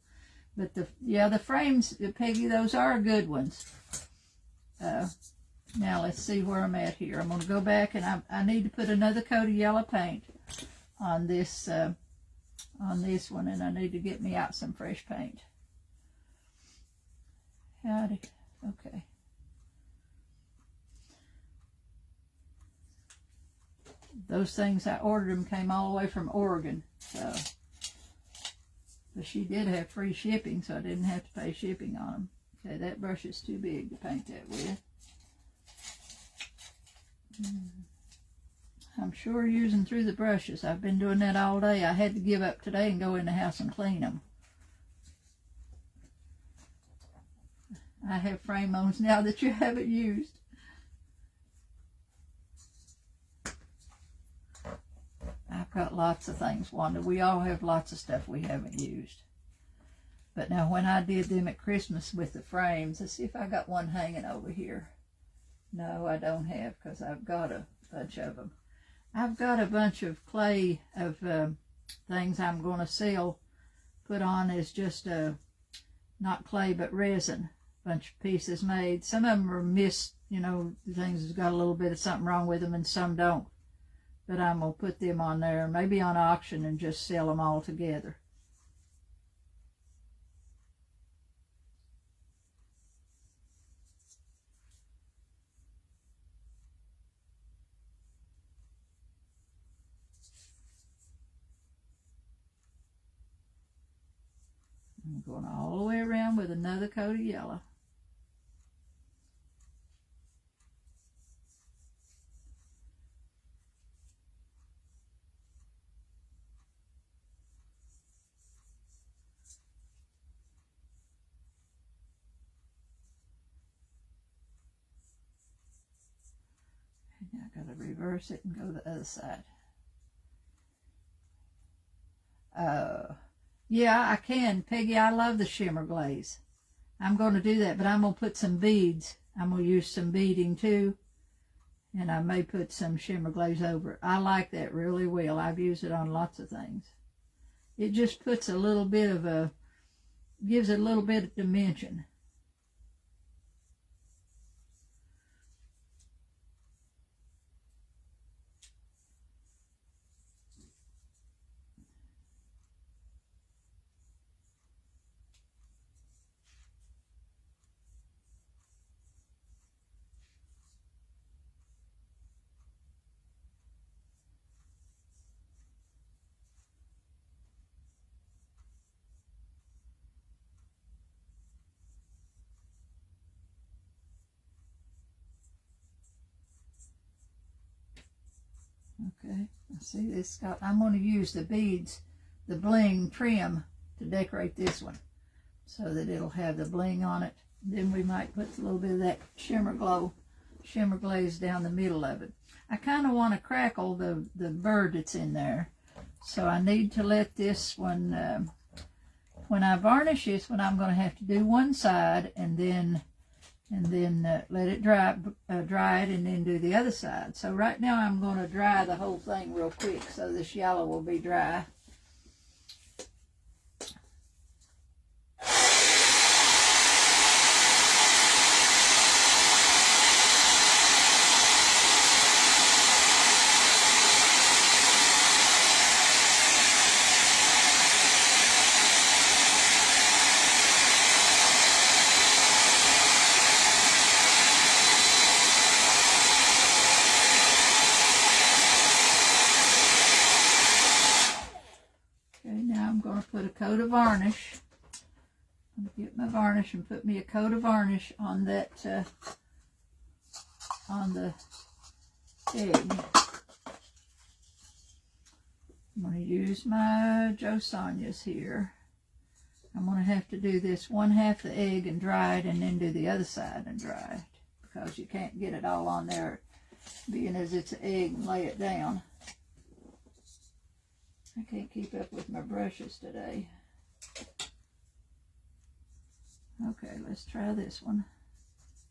But the frames, Peggy, those are good ones. Now let's see where I'm at here. I'm going to go back and I need to put another coat of yellow paint on this one, and I need to get me out some fresh paint. Howdy. Okay. Those things, I ordered them, came all the way from Oregon. So, but she did have free shipping, so I didn't have to pay shipping on them. Okay, that brush is too big to paint that with. I'm sure using through the brushes. I've been doing that all day. I had to give up today and go in the house and clean them. I have frame owns now that you haven't used. I've got lots of things, Wanda. We all have lots of stuff we haven't used. But now when I did them at Christmas with the frames, let's see if I got one hanging over here. No, I don't have, because I've got a bunch of them. I've got a bunch of clay of things I'm going to sell, put on as just not clay but resin. Bunch of pieces made. Some of them are missed, you know, things has got a little bit of something wrong with them, and some don't. But I'm going to put them on there, maybe on auction, and just sell them all together. I'm going all the way around with another coat of yellow. I gotta reverse it and go to the other side. Yeah, I can, Peggy. I love the shimmer glaze. I'm going to do that, but I'm going to put some beads. I'm going to use some beading too, and I may put some shimmer glaze over it. I like that really well. I've used it on lots of things. It just puts a little bit of a, gives it a little bit of dimension. Okay, I see this got, I'm going to use the beads, the bling trim to decorate this one so that it'll have the bling on it. Then we might put a little bit of that shimmer glaze down the middle of it. I kind of want to crackle the bird that's in there. So I need to let this one, when I varnish this one, I'm going to have to do one side and then let it dry it and then do the other side. So right now I'm going to dry the whole thing real quick so this yellow will be dry. Put a coat of varnish. I'm going to get my varnish and put me a coat of varnish on that, on the egg. I'm going to use my Jo Sonja's here. I'm going to have to do this one half the egg and dry it, and then do the other side and dry it, because you can't get it all on there being as it's an egg and lay it down. I can't keep up with my brushes today. Okay, let's try this one.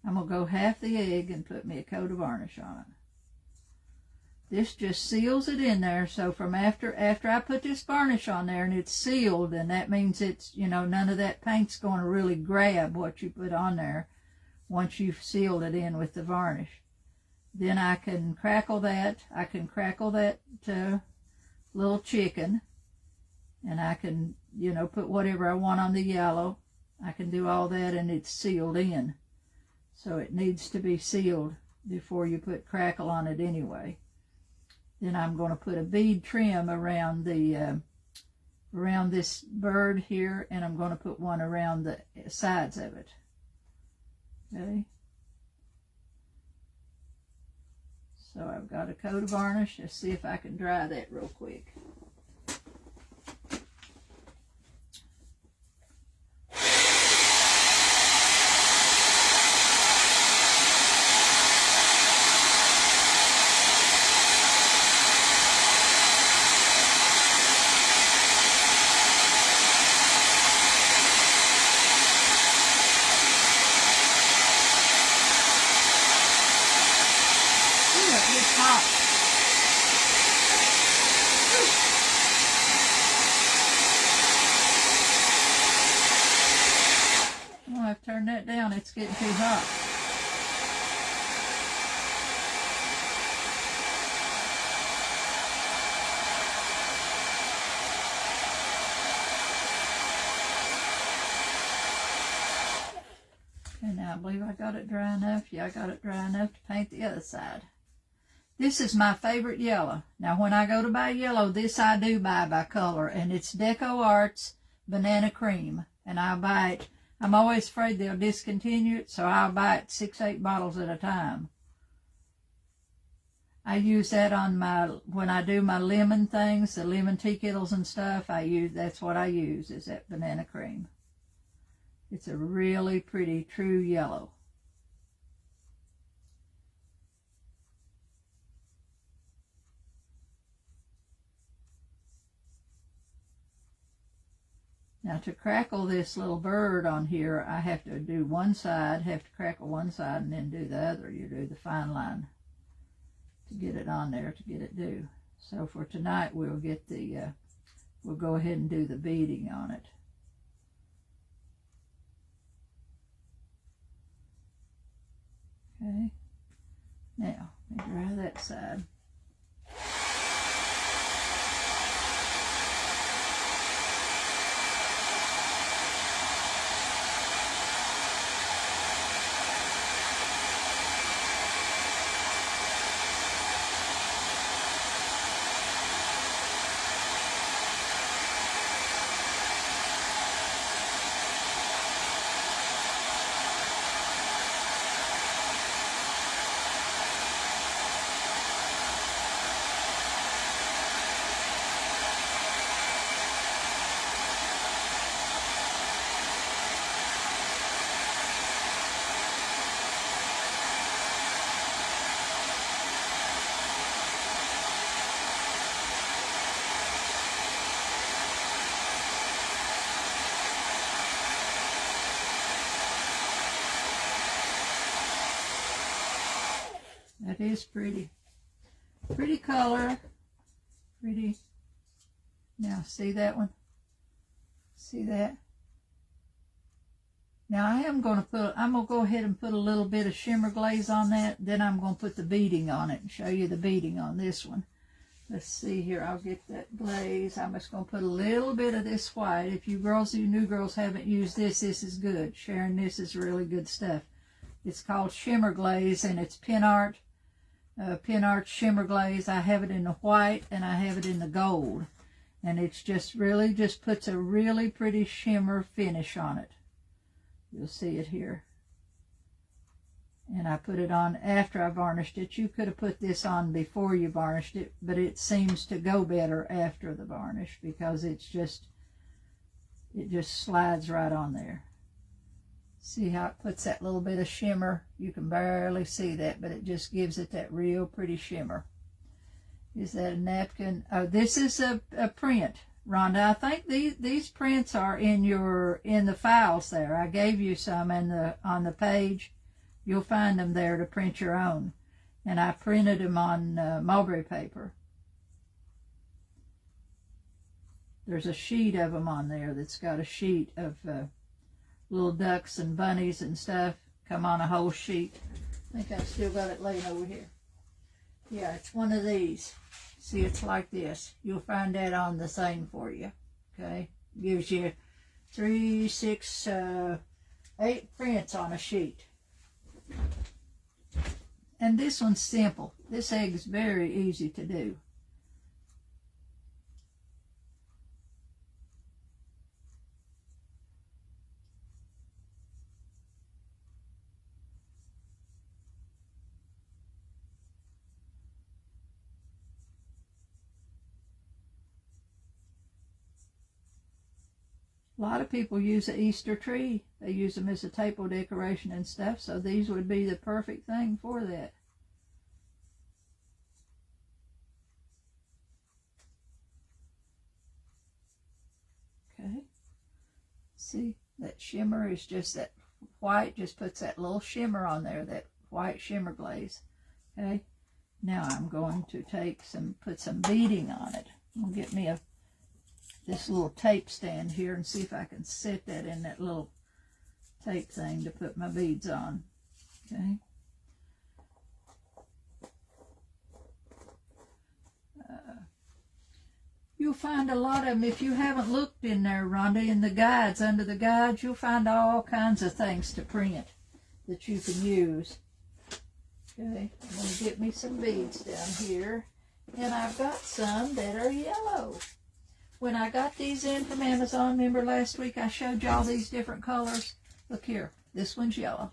I'm going to go half the egg and put me a coat of varnish on it. This just seals it in there, so from after I put this varnish on there and it's sealed, and that means it's, you know, none of that paint's going to really grab what you put on there once you've sealed it in with the varnish. Then I can crackle that. I can crackle that little chicken, and I can, you know, put whatever I want on the yellow. I can do all that, and it's sealed in. So it needs to be sealed before you put crackle on it anyway. Then I'm going to put a bead trim around the around this bird here, and I'm going to put one around the sides of it. Okay. So I've got a coat of varnish. Let's see if I can dry that real quick. I've turned that down. It's getting too hot. Okay, now I believe I got it dry enough. Yeah, I got it dry enough to paint the other side. This is my favorite yellow. Now, when I go to buy yellow, this I do buy by color, and it's Deco Arts Banana Cream, and I'll buy it. I'm always afraid they'll discontinue it, so I'll buy it 6-8 bottles at a time. I use that on my, when I do my lemon things, the lemon tea kettles and stuff, that's what I use, is that banana cream. It's a really pretty true yellow. Now to crackle this little bird on here, I have to do one side, have to crackle one side and then do the other. You do the fine line to get it on there, to get it due. So for tonight, we'll get the, we'll go ahead and do the beading on it. Okay, now let me dry that side. That is pretty. Pretty color. Pretty. Now, see that one? See that? Now, I'm going to go ahead and put a little bit of shimmer glaze on that. Then I'm going to put the beading on it and show you the beading on this one. Let's see here. I'll get that glaze. I'm just going to put a little bit of this white. If you new girls haven't used this, this is good. Sharon, this is really good stuff. It's called shimmer glaze, and it's Pin Art shimmer glaze. I have it in the white and I have it in the gold, and it's just really just puts a really pretty shimmer finish on it. You'll see it here. And I put it on after I varnished it. You could have put this on before you varnished it, but it seems to go better after the varnish because it just slides right on there. See how it puts that little bit of shimmer? You can barely see that, but it just gives it that real pretty shimmer. Is that a napkin? Oh, this is a print, Rhonda. I think these prints are in the files there. I gave you some on the page. You'll find them there to print your own. And I printed them on mulberry paper. There's a sheet of them on there that's got a sheet of little ducks and bunnies and stuff come on a whole sheet. I think I've still got it laying over here. Yeah, it's one of these. See, it's like this. You'll find that on the thing for you. Okay, gives you 3, 6, 8 prints on a sheet. And this one's simple. This egg is very easy to do. A lot of people use the Easter tree. They use them as a table decoration and stuff, so these would be the perfect thing for that. Okay. See, that shimmer is just that white, just puts that little shimmer on there, that white shimmer glaze. Okay. Now I'm going to put some beading on it. I'll get me this little tape stand here and see if I can set that in that little tape thing to put my beads on. Okay. You'll find a lot of them. If you haven't looked in there, Rhonda, in the guides, under the guides, you'll find all kinds of things to print that you can use. Okay, I'm going to get me some beads down here. And I've got some that are yellow. When I got these in from Amazon, remember last week I showed y'all these different colors? Look here, this one's yellow.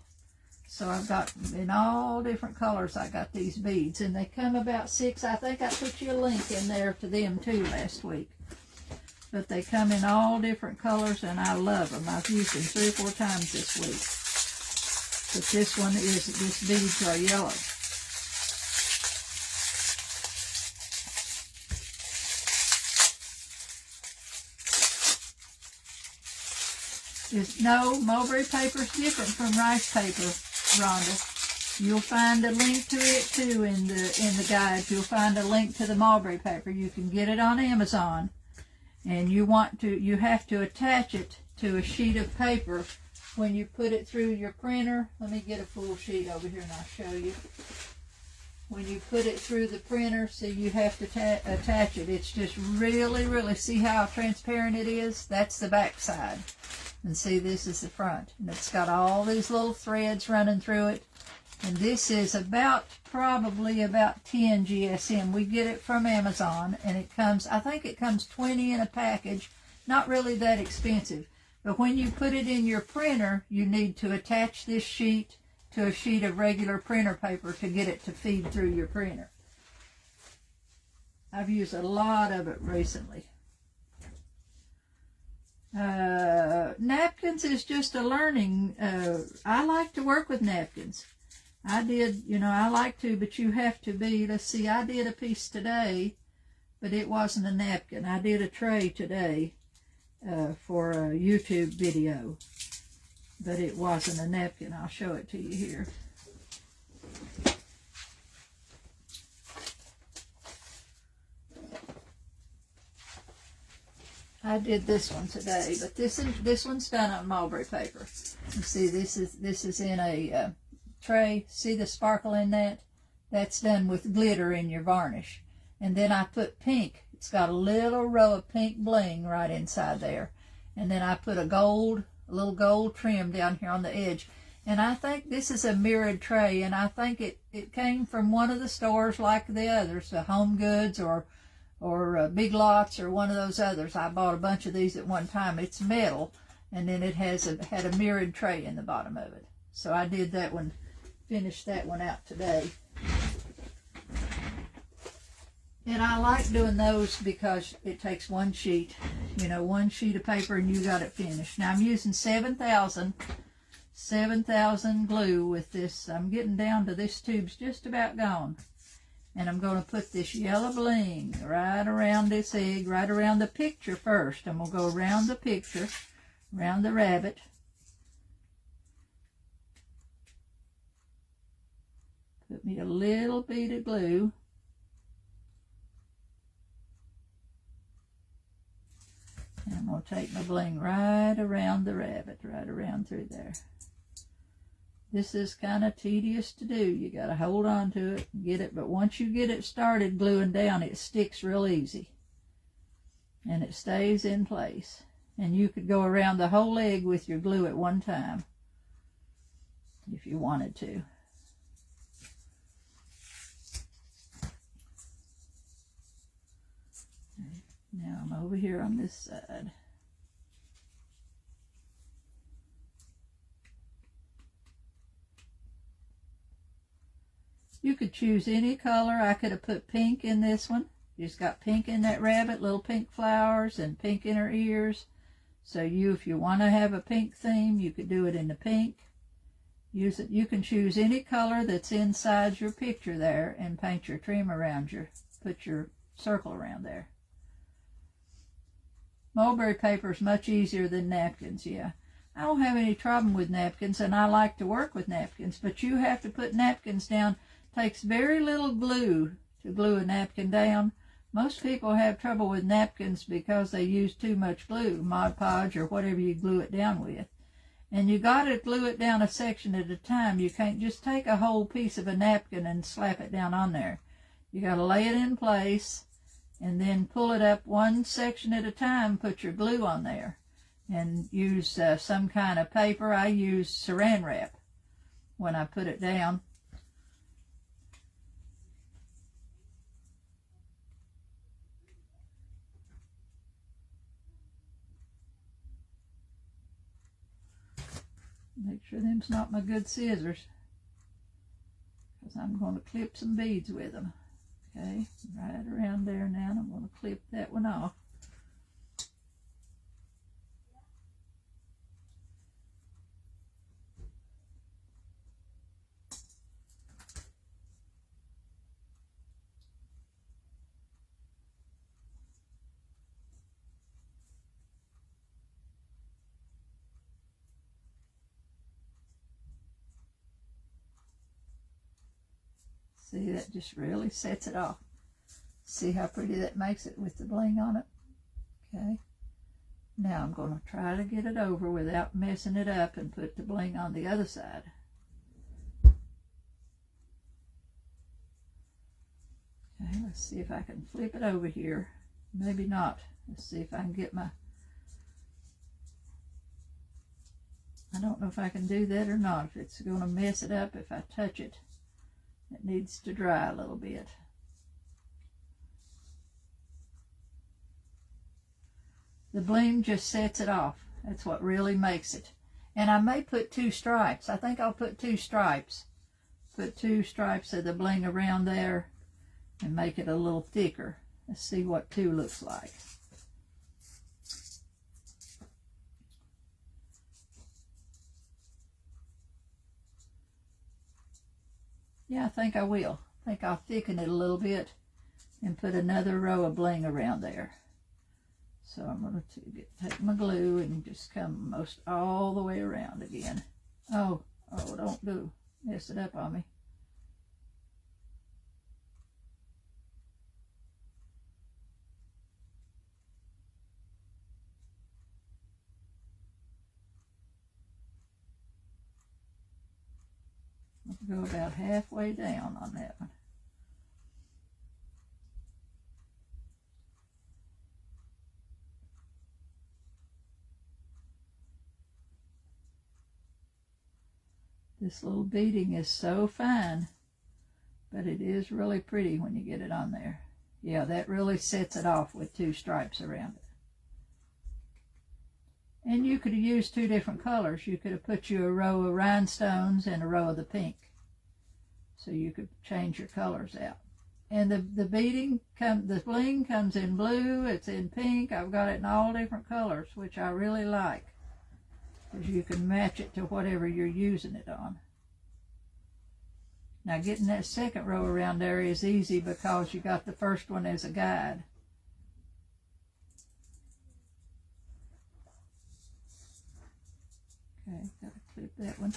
So I've got, in all different colors, I got these beads. And they come about 6, I think I put you a link in there to them too last week. But they come in all different colors and I love them. I've used them 3 or 4 times this week. But these beads are yellow. No, mulberry paper is different from rice paper, Rhonda. You'll find a link to it too in the guide. You'll find a link to the mulberry paper. You can get it on Amazon, and you have to attach it to a sheet of paper when you put it through your printer. Let me get a full sheet over here and I'll show you. When you put it through the printer, so you have to attach it. It's just really, see how transparent it is? That's the back side. And see, this is the front. And it's got all these little threads running through it. And this is probably about 10 GSM. We get it from Amazon, and it comes, I think it comes 20 in a package. Not really that expensive. But when you put it in your printer, you need to attach this sheet to a sheet of regular printer paper to get it to feed through your printer. I've used a lot of it recently. Napkins is just a learning. I like to work with napkins. I did, I like to, but you have to be, let's see, I did a piece today, but it wasn't a napkin. I did a tray today for a YouTube video, but it wasn't a napkin. I'll show it to you here. I did this one today, but this one's done on mulberry paper. You see, this is in a tray. See the sparkle in that? That's done with glitter in your varnish. And then I put pink. It's got a little row of pink bling right inside there. And then I put a little gold trim down here on the edge. And I think this is a mirrored tray, and I think it came from one of the stores like the others, the Home Goods or Big Lots or one of those others. I bought a bunch of these at one time. It's metal, and then it had a mirrored tray in the bottom of it. So I did that one, finished that one out today. And I like doing those because it takes one sheet, one sheet of paper, and you got it finished. Now I'm using 7,000 glue with this. I'm getting down to this tube's just about gone. And I'm going to put this yellow bling right around this egg, right around the picture first. I'm going to go around the picture, around the rabbit. Put me a little bead of glue. And I'm going to take my bling right around the rabbit, right around through there. This is kind of tedious to do. You got to hold on to it and get it. But once you get it started gluing down, it sticks real easy. And it stays in place. And you could go around the whole egg with your glue at one time if you wanted to. Now I'm over here on this side. You could choose any color. I could have put pink in this one. Just got pink in that rabbit, little pink flowers and pink in her ears. So if you want to have a pink theme, you could do it in the pink. Use it. You can choose any color that's inside your picture there and paint your trim around put your circle around there. Mulberry paper is much easier than napkins, yeah. I don't have any problem with napkins, and I like to work with napkins, but you have to put napkins down. Takes very little glue to glue a napkin down. Most people have trouble with napkins because they use too much glue, Mod Podge or whatever you glue it down with. And you got to glue it down a section at a time. You can't just take a whole piece of a napkin and slap it down on there. You got to lay it in place and then pull it up one section at a time, put your glue on there, and use some kind of paper. I use saran wrap when I put it down. Make sure them's not my good scissors, because I'm going to clip some beads with them. Okay, right around there now, and I'm going to clip that one off. See, that just really sets it off. See how pretty that makes it with the bling on it? Okay. Now I'm going to try to get it over without messing it up and put the bling on the other side. Okay, let's see if I can flip it over here. Maybe not. Let's see if I can get my... I don't know if I can do that or not. If it's going to mess it up if I touch it. It needs to dry a little bit. The bling just sets it off. That's what really makes it. And I may put 2 stripes. I think I'll put 2 stripes. Put 2 stripes of the bling around there and make it a little thicker. Let's see what 2 looks like. Yeah, I think I will. I think I'll thicken it a little bit and put another row of bling around there. So I'm going to take my glue and just come most all the way around again. Oh, don't mess it up on me. I'll go about halfway down on that one. This little beading is so fine, but it is really pretty when you get it on there. Yeah, that really sets it off with 2 stripes around it. And you could have used 2 different colors. You could have put you a row of rhinestones and a row of the pink. So you could change your colors out. And the bling comes in blue, it's in pink. I've got it in all different colors, which I really like. Because you can match it to whatever you're using it on. Now getting that second row around there is easy because you got the first one as a guide. Okay, gotta clip that one.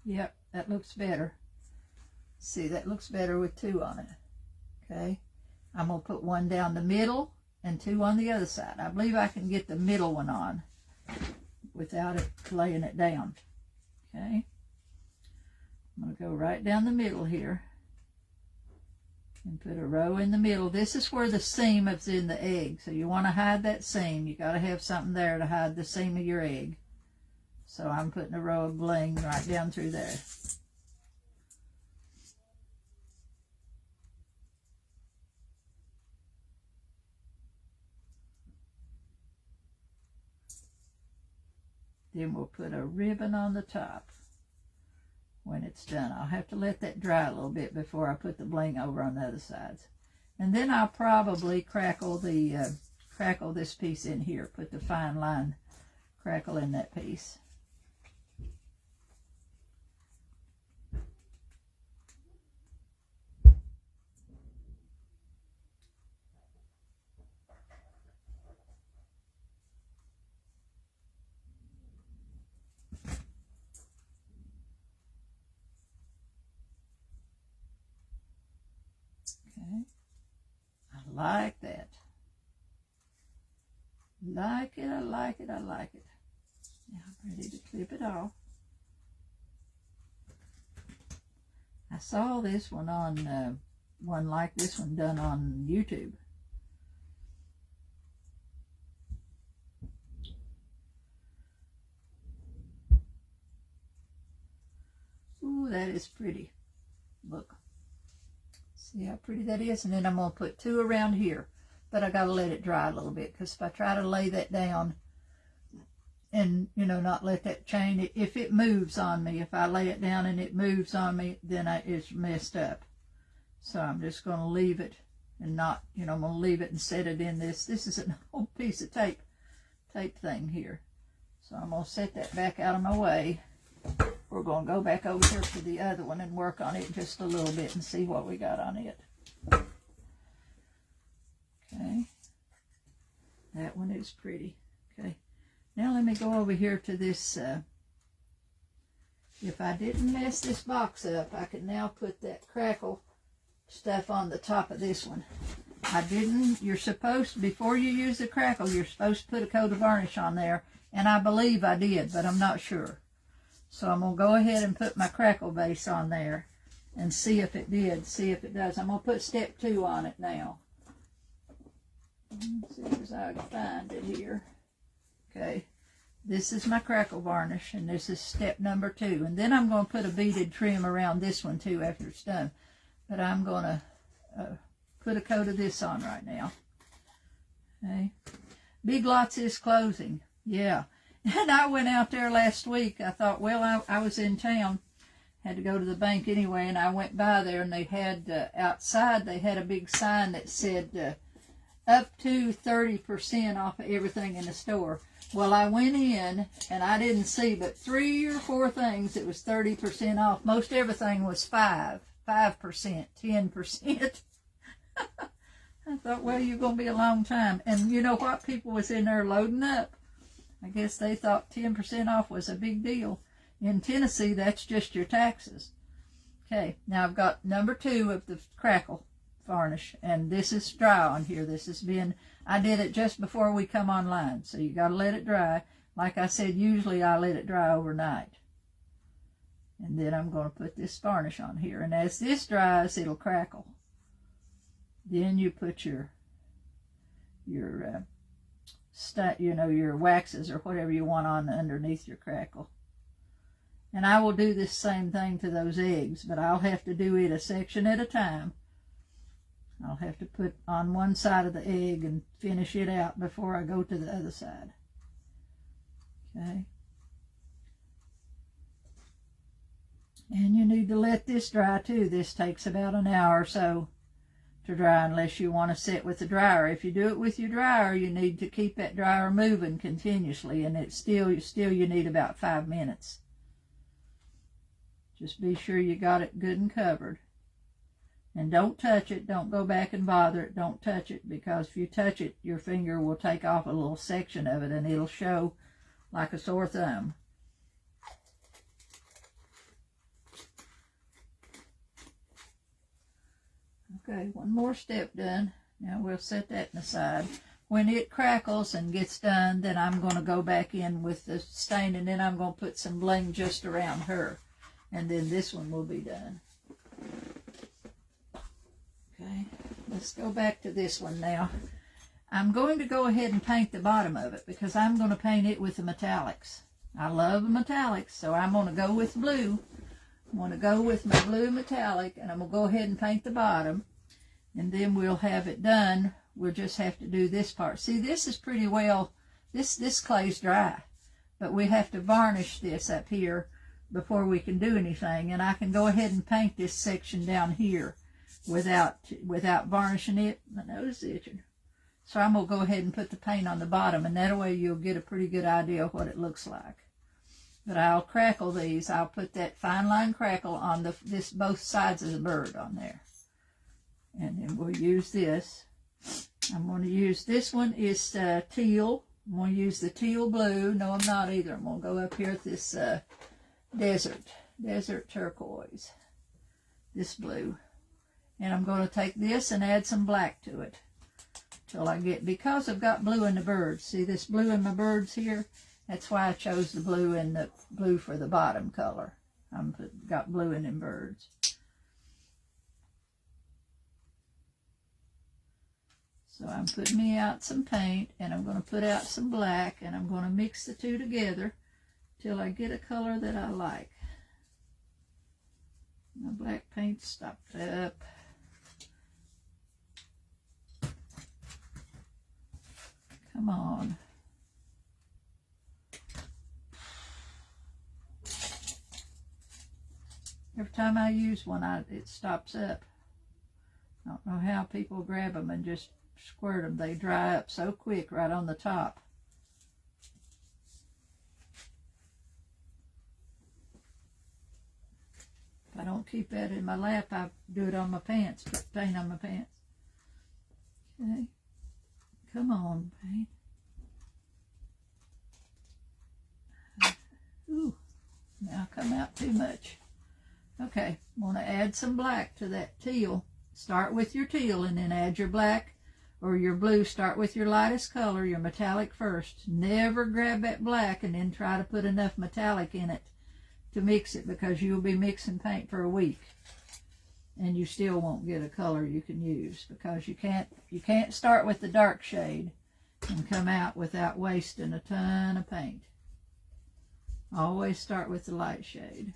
Yep, that looks better. See, that looks better with 2 on it. Okay, I'm going to put 1 down the middle and 2 on the other side. I believe I can get the middle one on without it laying it down. Okay, I'm going to go right down the middle here and put a row in the middle. This is where the seam is in the egg, so you want to hide that seam. You got to have something there to hide the seam of your egg. So I'm putting a row of bling right down through there. Then we'll put a ribbon on the top when it's done. I'll have to let that dry a little bit before I put the bling over on the other sides. And then I'll probably crackle this piece in here, put the fine line crackle in that piece. Okay, I like that. Like it, I like it, I like it. Now I'm ready to clip it off. I saw this one on, one like this one done on YouTube. Ooh, that is pretty. Look. See how pretty that is? And then I'm going to put 2 around here. But I got to let it dry a little bit, because if I try to lay that down and, you know, not let that chain, if it moves on me, if I lay it down and it moves on me, then it's messed up. So I'm just going to leave it and not, you know, I'm going to leave it and set it in this. This is an old piece of tape thing here. So I'm going to set that back out of my way. We're going to go back over here to the other one and work on it just a little bit and see what we got on it. Okay. That one is pretty. Okay. Now let me go over here to this. If I didn't mess this box up, I can now put that crackle stuff on the top of this one. I didn't. You're supposed to, before you use the crackle, you're supposed to put a coat of varnish on there. And I believe I did, but I'm not sure. So I'm going to go ahead and put my crackle base on there and see if it did, see if it does. I'm going to put step 2 on it now. Let's see if I can find it here. Okay. This is my crackle varnish, and this is step number 2. And then I'm going to put a beaded trim around this one too after it's done. But I'm going to put a coat of this on right now. Okay. Big Lots is closing. Yeah. And I went out there last week. I thought, well, I was in town. Had to go to the bank anyway, and I went by there, and they had outside, they had a big sign that said up to 30% off of everything in the store. Well, I went in, and I didn't see but 3 or 4 things that was 30% off. Most everything was 5%, 10%. I thought, well, you're going to be a long time. And you know what? People was in there loading up. I guess they thought 10% off was a big deal. In Tennessee, that's just your taxes. Okay, now I've got number 2 of the crackle varnish, and this is dry on here. This has been, I did it just before we come online, so you got to let it dry. Like I said, usually I let it dry overnight. And then I'm going to put this varnish on here, and as this dries, it'll crackle. Then you put your waxes or whatever you want on underneath your crackle. And I will do this same thing to those eggs, but I'll have to do it a section at a time. I'll have to put on one side of the egg and finish it out before I go to the other side. Okay. And you need to let this dry too. This takes about an hour or so to dry, unless you want to sit with the dryer. If you do it with your dryer, you need to keep that dryer moving continuously, and it's still you need about 5 minutes. Just be sure you got it good and covered. And don't touch it. Don't go back and bother it. Don't touch it, because if you touch it, your finger will take off a little section of it, and it'll show like a sore thumb. Okay, one more step done. Now we'll set that aside. When it crackles and gets done, then I'm going to go back in with the stain, and then I'm going to put some bling just around her. And then this one will be done. Okay, let's go back to this one now. I'm going to go ahead and paint the bottom of it, because I'm going to paint it with the metallics. I love the metallics, so I'm going to go with blue. I'm going to go with my blue metallic, and I'm going to go ahead and paint the bottom. And then we'll have it done. We'll just have to do this part. See, this is pretty well, this clay's dry. But we have to varnish this up here before we can do anything. And I can go ahead and paint this section down here without varnishing it. My nose is itching. So I'm going to go ahead and put the paint on the bottom, and that way you'll get a pretty good idea of what it looks like. But I'll crackle these. I'll put that fine line crackle on both sides of the bird on there. And then we'll use this. I'm going to use, this one is teal. I'm going to use the teal blue. No, I'm not either. I'm going to go up here with this desert turquoise, this blue. And I'm going to take this and add some black to it till I get, because I've got blue in the birds. See this blue in my birds here? That's why I chose the blue and the blue for the bottom color. I've got blue in them birds. So I'm putting me out some paint, and I'm going to put out some black, and I'm going to mix the two together till I get a color that I like. My black paint stopped up. Come on. Every time I use one, it stops up. I don't know how people grab them and just squirt them. They dry up so quick right on the top. If I don't keep that in my lap, I do it on my pants, put paint on my pants. Okay. Come on, paint. Ooh, now come out too much. Okay, I'm going to add some black to that teal. Start with your teal and then add your black or your blue. Start with your lightest color, your metallic first. Never grab that black and then try to put enough metallic in it to mix it, because you'll be mixing paint for a week and you still won't get a color you can use, because you can't start with the dark shade and come out without wasting a ton of paint. Always start with the light shade.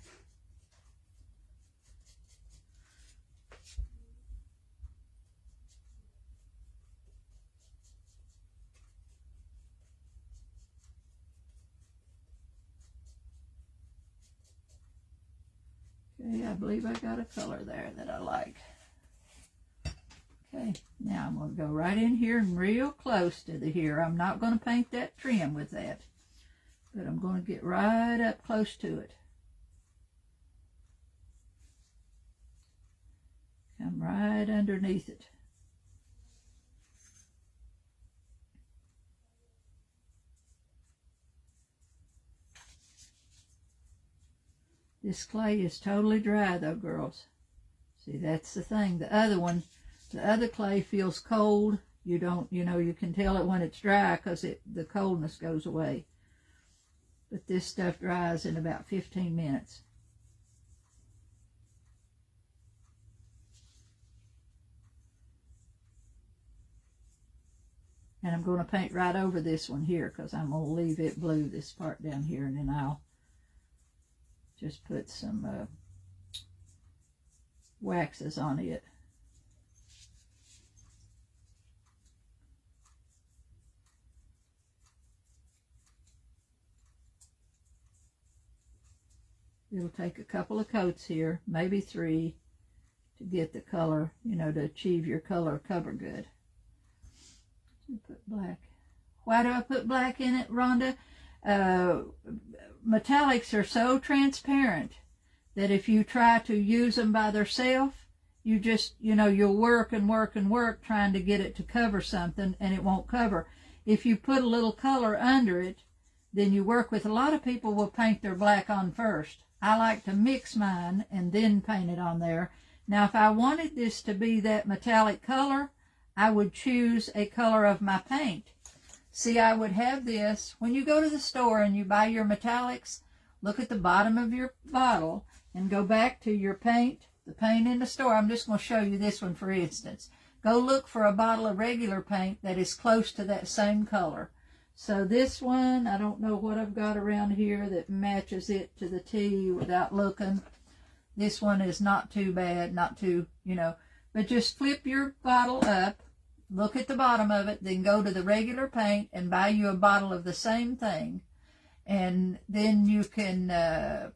Okay, I believe I got a color there that I like. Okay, now I'm going to go right in here and real close to the here. I'm not going to paint that trim with that, but I'm going to get right up close to it. Come right underneath it. This clay is totally dry though, girls. See, that's the thing. The other one, the other clay feels cold. You don't, you can tell it when it's dry because the coldness goes away. But this stuff dries in about 15 minutes. And I'm going to paint right over this one here because I'm going to leave it blue, this part down here, and then I'll just put some waxes on it. It'll take a couple of coats here, maybe 3, to get the color, to achieve your color cover good. Put black. Why do I put black in it, Rhonda? Metallics are so transparent that if you try to use them by themselves, you just, you'll work and work and work trying to get it to cover something, and it won't cover. If you put a little color under it, then you work with, a lot of people will paint their black on first. I like to mix mine and then paint it on there. Now, if I wanted this to be that metallic color, I would choose a color of my paint. See, I would have this. When you go to the store and you buy your metallics, look at the bottom of your bottle and go back to your paint, the paint in the store. I'm just going to show you this one, for instance. Go look for a bottle of regular paint that is close to that same color. So this one, I don't know what I've got around here that matches it to the T without looking. This one is not too bad, not too, but just flip your bottle up, look at the bottom of it, then go to the regular paint and buy you a bottle of the same thing. And then you can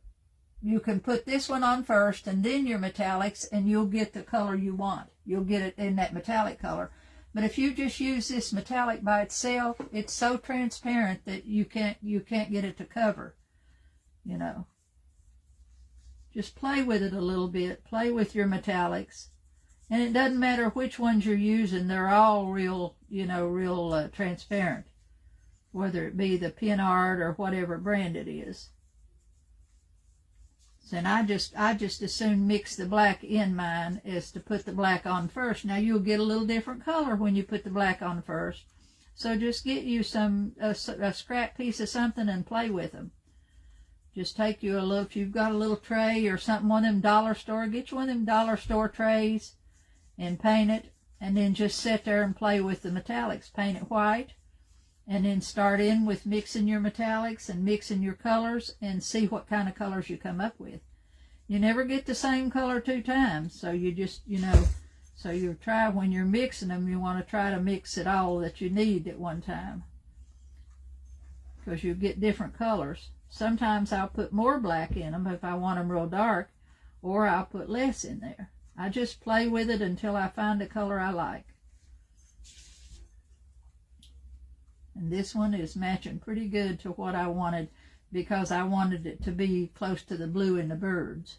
put this one on first and then your metallics, and you'll get the color you want. You'll get it in that metallic color. But if you just use this metallic by itself, it's so transparent that you can't get it to cover, Just play with it a little bit. Play with your metallics. And it doesn't matter which ones you're using. They're all real, real transparent. Whether it be the Pin Art or whatever brand it is. And I just as soon mix the black in mine as to put the black on first. Now you'll get a little different color when you put the black on first. So just get you a scrap piece of something and play with them. Just take you a little, if you've got a little tray or something, one of them dollar store, get you one of them dollar store trays and paint it, and then just sit there and play with the metallics. Paint it white, and then start in with mixing your metallics and mixing your colors and see what kind of colors you come up with. You never get the same color 2 times, so you just, so you try when you're mixing them, you want to try to mix it all that you need at one time, because you get different colors. Sometimes I'll put more black in them if I want them real dark, or I'll put less in there. I just play with it until I find a color I like. And this one is matching pretty good to what I wanted, because I wanted it to be close to the blue in the birds.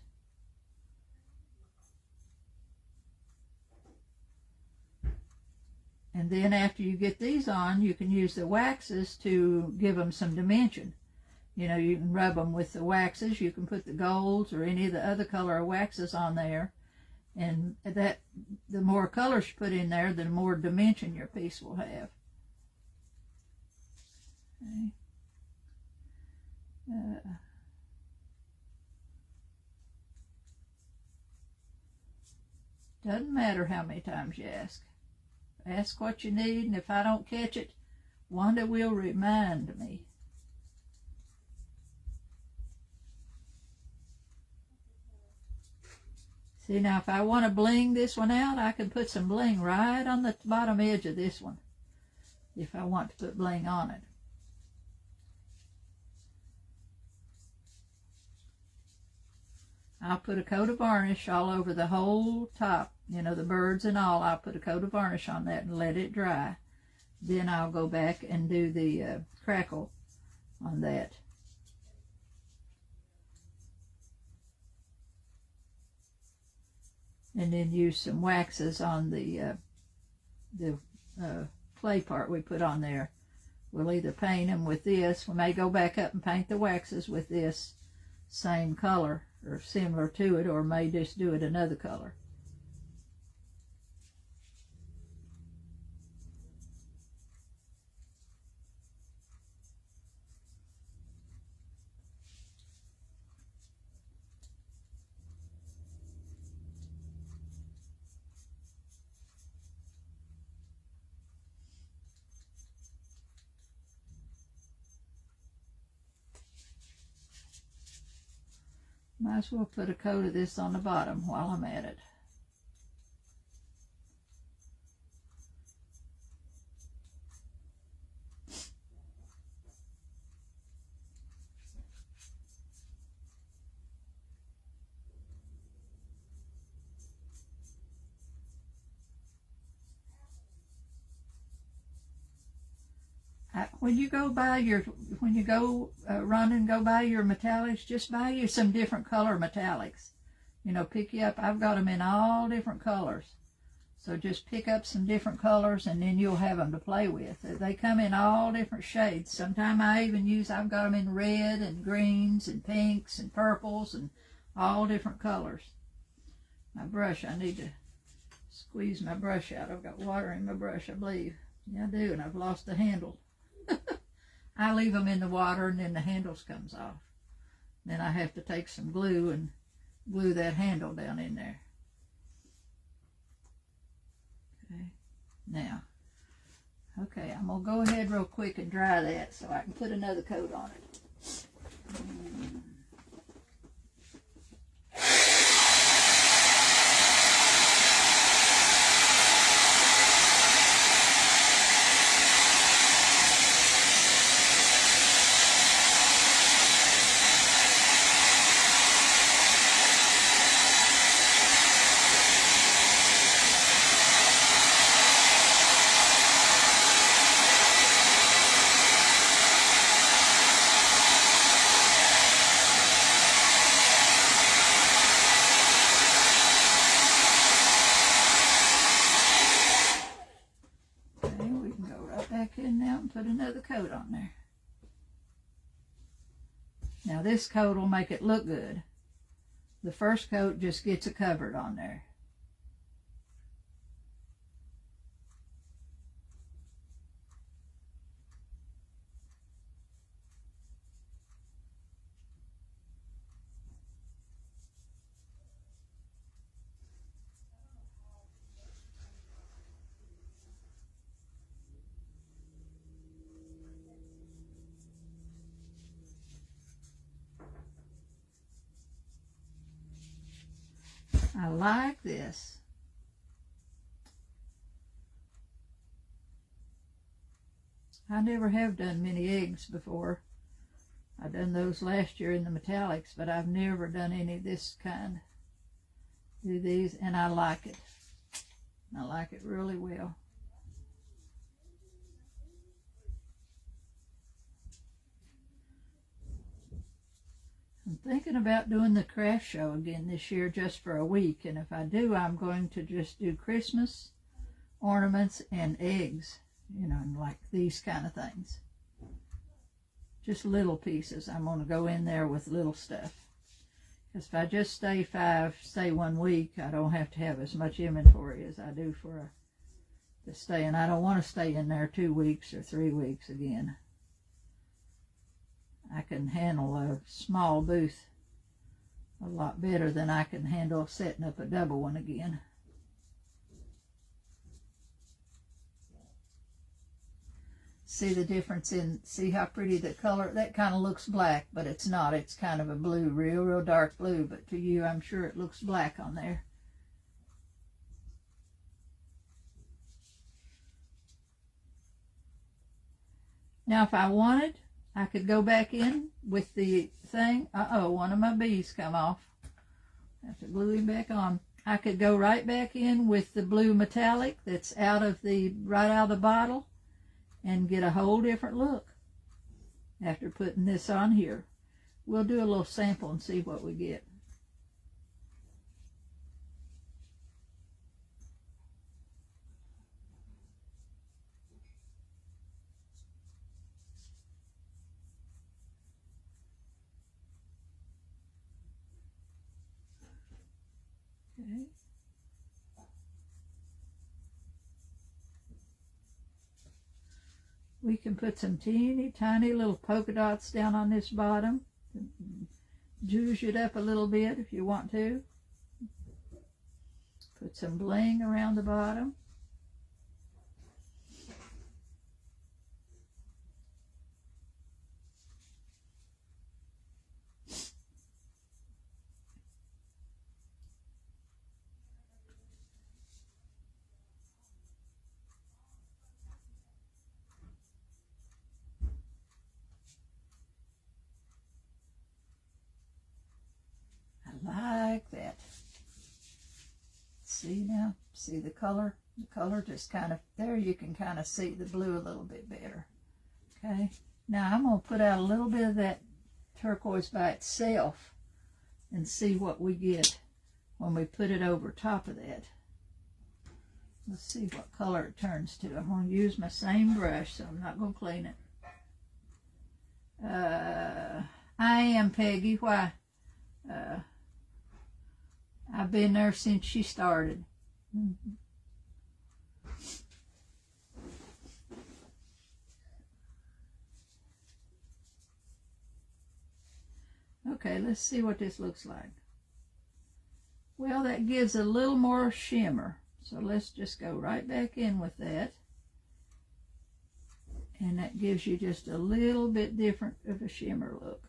And then after you get these on, you can use the waxes to give them some dimension. You know, you can rub them with the waxes. You can put the golds or any of the other color waxes on there. And that, the more colors you put in there, the more dimension your piece will have. Okay. Doesn't matter how many times you ask. Ask what you need, and if I don't catch it, Wanda will remind me. See, now if I want to bling this one out, I can put some bling right on the bottom edge of this one if I want to put bling on it. I'll put a coat of varnish all over the whole top, you know, the birds and all. I'll put a coat of varnish on that and let it dry. Then I'll go back and do the crackle on that. And then use some waxes on the clay part we put on there. We'll either paint them with this. We may go back up and paint the waxes with this same color or similar to it, or may just do it another color. Might as well put a coat of this on the bottom while I'm at it. When you go run and go buy your metallics, just buy you some different color metallics. You know, pick you up. I've got them in all different colors. So just pick up some different colors and then you'll have them to play with. They come in all different shades. Sometimes I've got them in red and greens and pinks and purples and all different colors. My brush, I need to squeeze my brush out. I've got water in my brush, I believe. Yeah, I do, and I've lost the handle. I leave them in the water and then the handles comes off. Then I have to take some glue and glue that handle down in there. Okay, now, okay, I'm going to go ahead real quick and dry that so I can put another coat on it. Put another coat on there. Now this coat will make it look good. The first coat just gets it covered on there. I like this. I never have done many eggs before. I done those last year in the metallics, but I've never done any of this kind. Do these, and I like it. I like it really well. I'm thinking about doing the craft show again this year just for a week, and if I do, I'm going to just do Christmas ornaments and eggs, you know, like these kind of things. just little pieces. I'm going to go in there with little stuff. Because if I just stay 1 week, I don't have to have as much inventory as I do for to stay. And I don't want to stay in there 2 weeks or 3 weeks again. I can handle a small booth a lot better than I can handle setting up a double one again. See the difference see how pretty the color, that kind of looks black, but it's not. It's kind of a blue, real dark blue, but to you, I'm sure it looks black on there. Now, if I wanted, I could go back in with the thing. One of my bees come off. I have to glue him back on. I could go right back in with the blue metallic that's right out of the bottle and get a whole different look after putting this on here. We'll do a little sample and see what we get. Okay. We can put some teeny tiny little polka dots down on this bottom. Juice it up a little bit if you want to. Put some bling around the bottom. Like that. See now? See the color? The color just kind of, there you can kind of see the blue a little bit better. Okay? Now I'm going to put out a little bit of that turquoise by itself and see what we get when we put it over top of that. Let's see what color it turns to. I'm going to use my same brush, so I'm not going to clean it. I am, Peggy. Why? I've been there since she started. Okay, let's see what this looks like. Well, that gives a little more shimmer. So let's just go right back in with that. And that gives you just a little bit different of a shimmer look.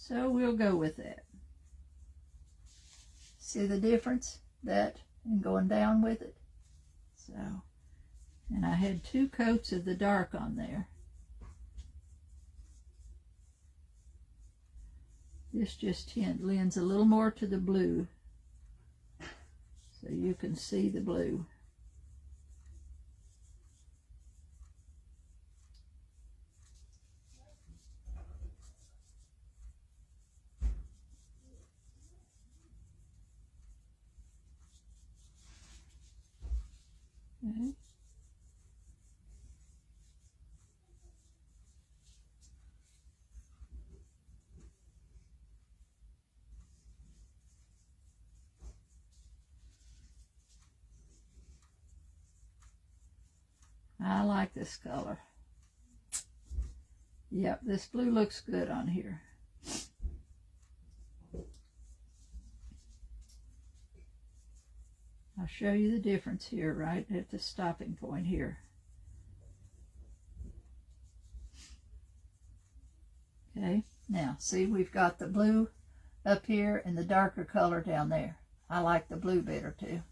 So we'll go with that. See the difference? That and going down with it. So, and I had 2 coats of the dark on there. This just lends a little more to the blue. So you can see the blue. Okay. I like this color. Yep, this blue looks good on here. I'll show you the difference here right at the stopping point here. Okay, now see, we've got the blue up here and the darker color down there. I like the blue better too.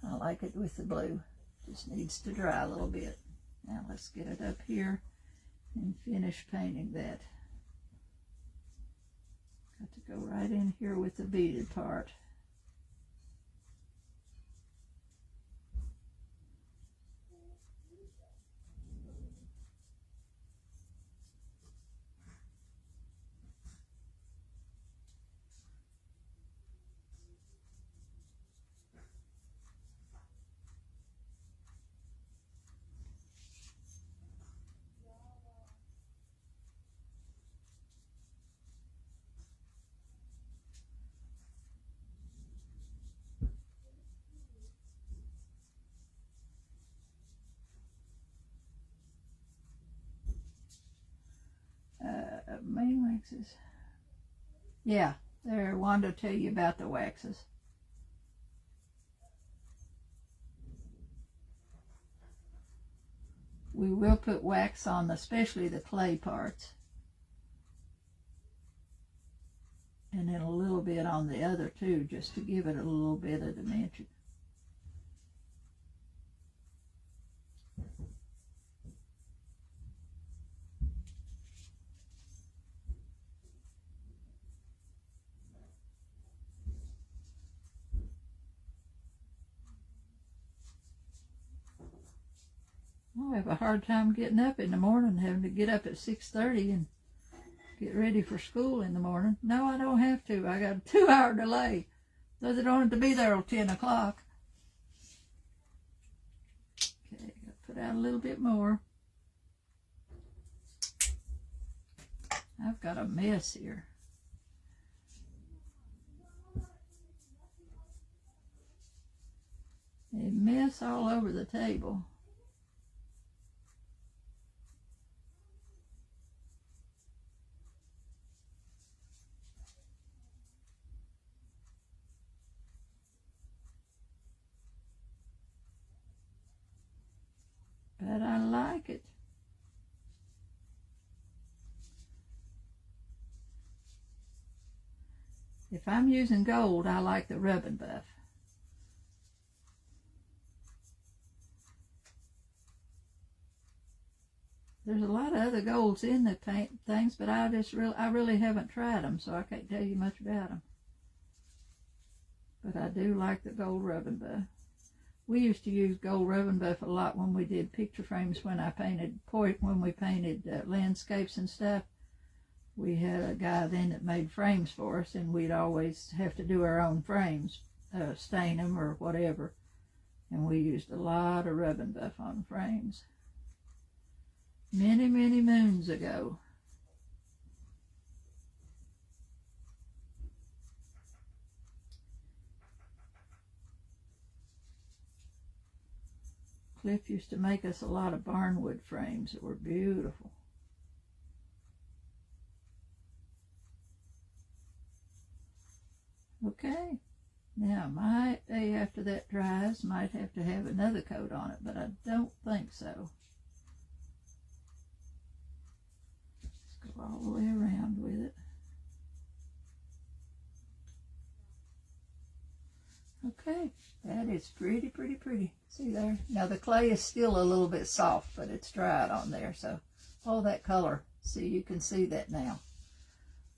I like it with the blue. Just needs to dry a little bit. Now let's get it up here and finish painting that. Got to go right in here with the beaded part. waxes. Yeah, there, Wanda will tell you about the waxes. We will put wax on, especially the clay parts. And then a little bit on the other too, just to give it a little bit of dimension. I have a hard time getting up in the morning, having to get up at 6:30 and get ready for school in the morning. No, I don't have to. I got a 2-hour delay, so they don't have to be there till 10 o'clock. Okay, gotta put out a little bit more. I've got a mess here. A mess all over the table. But I like it. If I'm using gold, I like the rub and buff. There's a lot of other golds in the paint things, but I really haven't tried them, so I can't tell you much about them. But I do like the gold rub and buff. We used to use gold rub and buff a lot when we did picture frames. When we painted landscapes and stuff. We had a guy then that made frames for us, and we'd always have to do our own frames, stain them or whatever. And we used a lot of rub and buff on frames. Many, many moons ago. Cliff used to make us a lot of barnwood frames that were beautiful. Okay, now after that dries, might have to have another coat on it, but I don't think so. Let's go all the way around with it. Okay, that is pretty, pretty, pretty. See there? Now the clay is still a little bit soft, but it's dried on there, so all that color, see, you can see that now.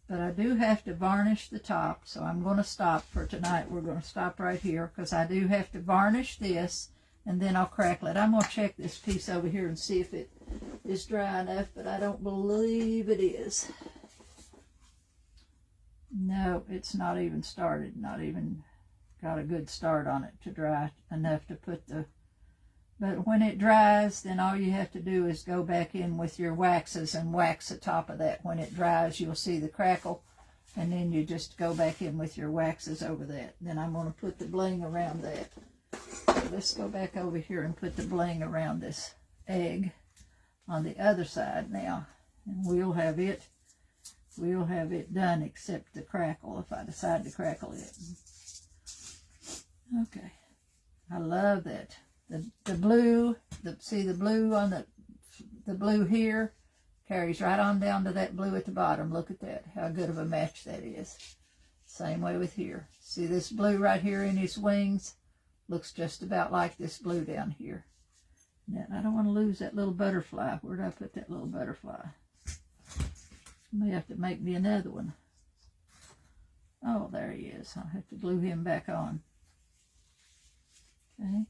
But I do have to varnish the top, so I'm going to stop for tonight. We're going to stop right here because I do have to varnish this, and then I'll crackle it. I'm going to check this piece over here and see if it is dry enough, but I don't believe it is. No, it's not even started, not even got a good start on it to dry enough to put the... But when it dries, then all you have to do is go back in with your waxes and wax the top of that. When it dries, you'll see the crackle, and then you just go back in with your waxes over that. Then I'm going to put the bling around that. So let's go back over here and put the bling around this egg on the other side now. And we'll have it done except the crackle if I decide to crackle it. Okay. I love that. The blue, see the blue on the blue here carries right on down to that blue at the bottom. Look at that, how good of a match that is. Same way with here. See this blue right here in his wings? Looks just about like this blue down here. Now, I don't want to lose that little butterfly. Where did I put that little butterfly? I may have to make me another one. Oh, there he is. I'll have to glue him back on. Okay.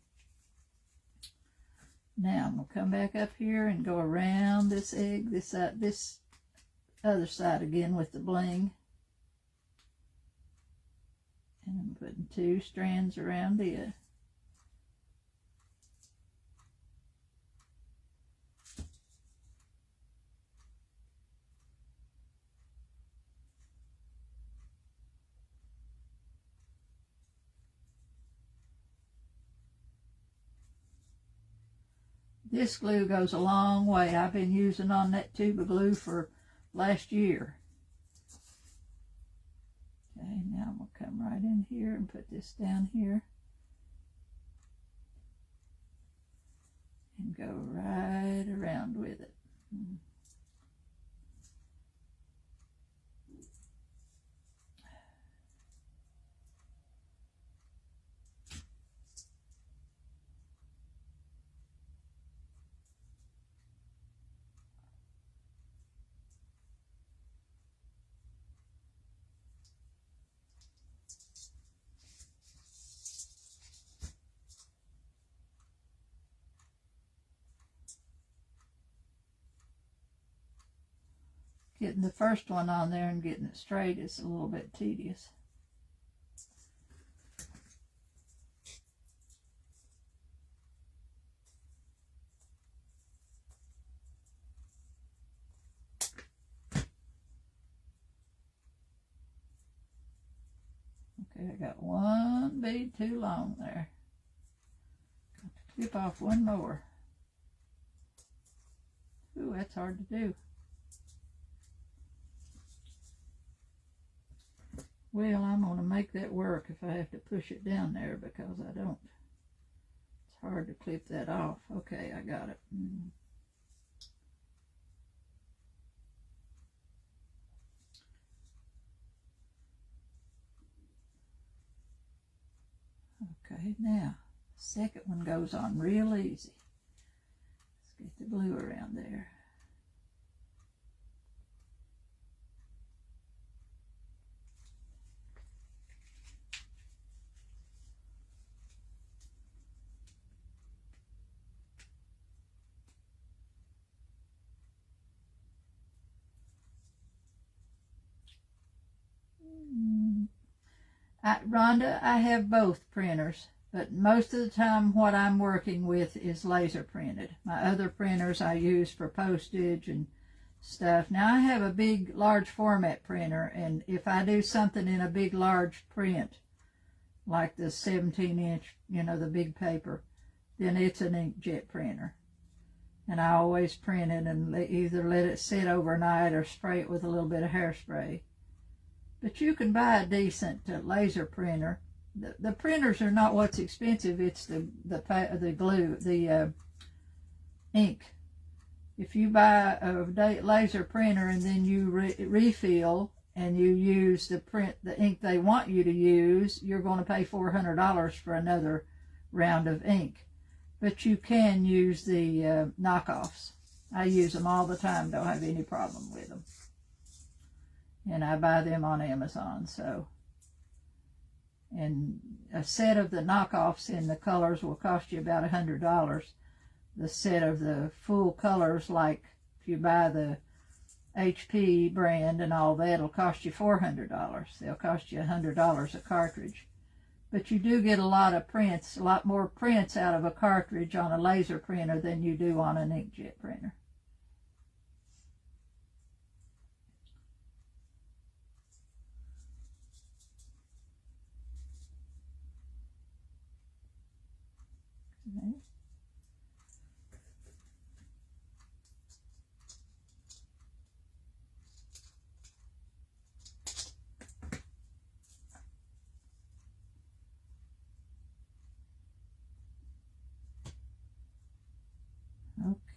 Now I'm going to come back up here and go around this egg, this other side again with the bling. And I'm putting 2 strands around it. This glue goes a long way. I've been using on that tube of glue for last year. here and put this down here. And go right around with it. Getting the first one on there and getting it straight is a little bit tedious. Okay, I got one bead too long there. Got to clip off one more. Ooh, that's hard to do. Well, I'm going to make that work if I have to push it down there, because I don't. It's hard to clip that off. Okay, I got it. Okay, now, the second one goes on real easy. Let's get the glue around there. Rhonda, I have both printers, but most of the time what I'm working with is laser printed. My other printers I use for postage and stuff. Now I have a big, large format printer, and if I do something in a big, large print, like the 17-inch, you know, the big paper, then it's an inkjet printer. And I always print it and either let it sit overnight or spray it with a little bit of hairspray. But you can buy a decent laser printer. The printers are not what's expensive. It's the glue, the ink. If you buy a laser printer and then you refill and you use the ink they want you to use, you're going to pay $400 for another round of ink. But you can use the knockoffs. I use them all the time. Don't have any problem with them. And I buy them on Amazon, so. And a set of the knockoffs in the colors will cost you about $100. The set of the full colors, like if you buy the HP brand and all that, will cost you $400. They'll cost you $100 a cartridge. But you do get a lot of prints, a lot more prints out of a cartridge on a laser printer than you do on an inkjet printer.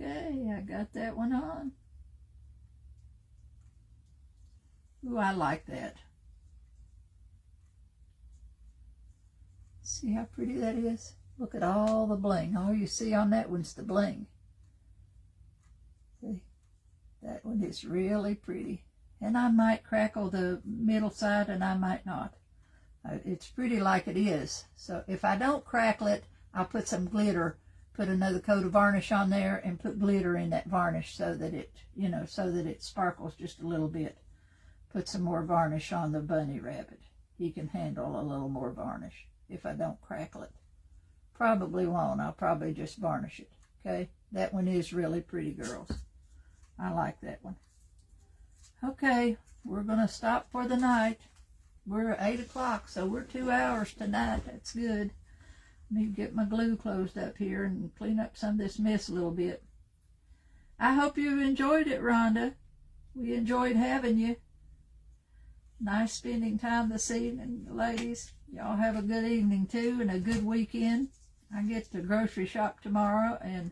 Okay, I got that one on. Ooh, I like that. See how pretty that is? Look at all the bling. All you see on that one's the bling. See? That one is really pretty. And I might crackle the middle side and I might not. It's pretty like it is. So if I don't crackle it, I'll put some glitter, put another coat of varnish on there and put glitter in that varnish so that it, you know, so that it sparkles just a little bit. Put some more varnish on the bunny rabbit. He can handle a little more varnish if I don't crackle it. Probably won't. I'll probably just varnish it. Okay? That one is really pretty, girls. I like that one. Okay, we're going to stop for the night. We're at 8 o'clock, so we're 2 hours tonight. That's good. I need to get my glue closed up here and clean up some of this mess a little bit. I hope you enjoyed it, Rhonda. We enjoyed having you. Nice spending time this evening, ladies. Y'all have a good evening too and a good weekend. I get to grocery shop tomorrow, and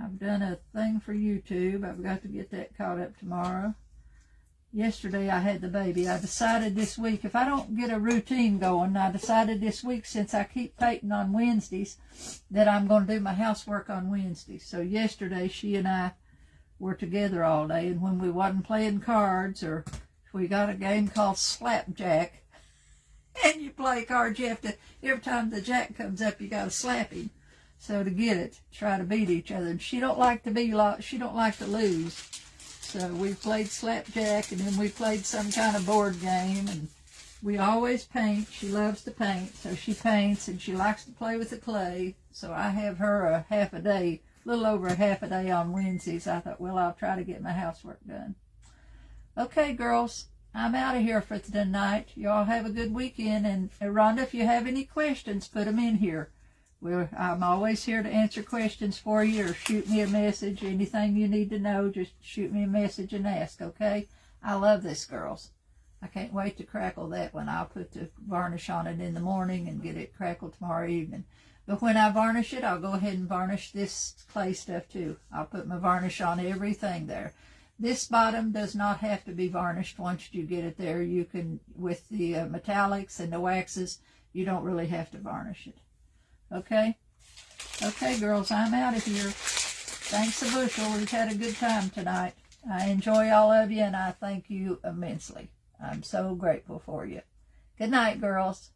I've done a thing for YouTube. I've got to get that caught up tomorrow. Yesterday I had the baby. I decided this week, if I don't get a routine going, I decided this week, since I keep painting on Wednesdays, that I'm going to do my housework on Wednesdays. So yesterday she and I were together all day, and when we wasn't playing cards, or we got a game called Slapjack, and you play cards, you have to, every time the jack comes up, you got to slap him. So to get it, try to beat each other. And she don't like to she don't like to lose. So we played Slapjack, and then we played some kind of board game, and we always paint. She loves to paint, so she paints, and she likes to play with the clay. So I have her a half a day, a little over a half a day on Wednesdays. I thought, well, I'll try to get my housework done. Okay, girls, I'm out of here for tonight. Y'all have a good weekend, and Rhonda, if you have any questions, put them in here. I'm always here to answer questions for you, or shoot me a message. Anything you need to know, just shoot me a message and ask, okay? I love this, girls. I can't wait to crackle that one. I'll put the varnish on it in the morning and get it crackled tomorrow evening. But when I varnish it, I'll go ahead and varnish this clay stuff too. I'll put my varnish on everything there. This bottom does not have to be varnished once you get it there. You can, with the metallics and the waxes, you don't really have to varnish it. Okay? Okay, girls, I'm out of here. Thanks a bushel. We've had a good time tonight. I enjoy all of you, and I thank you immensely. I'm so grateful for you. Good night, girls.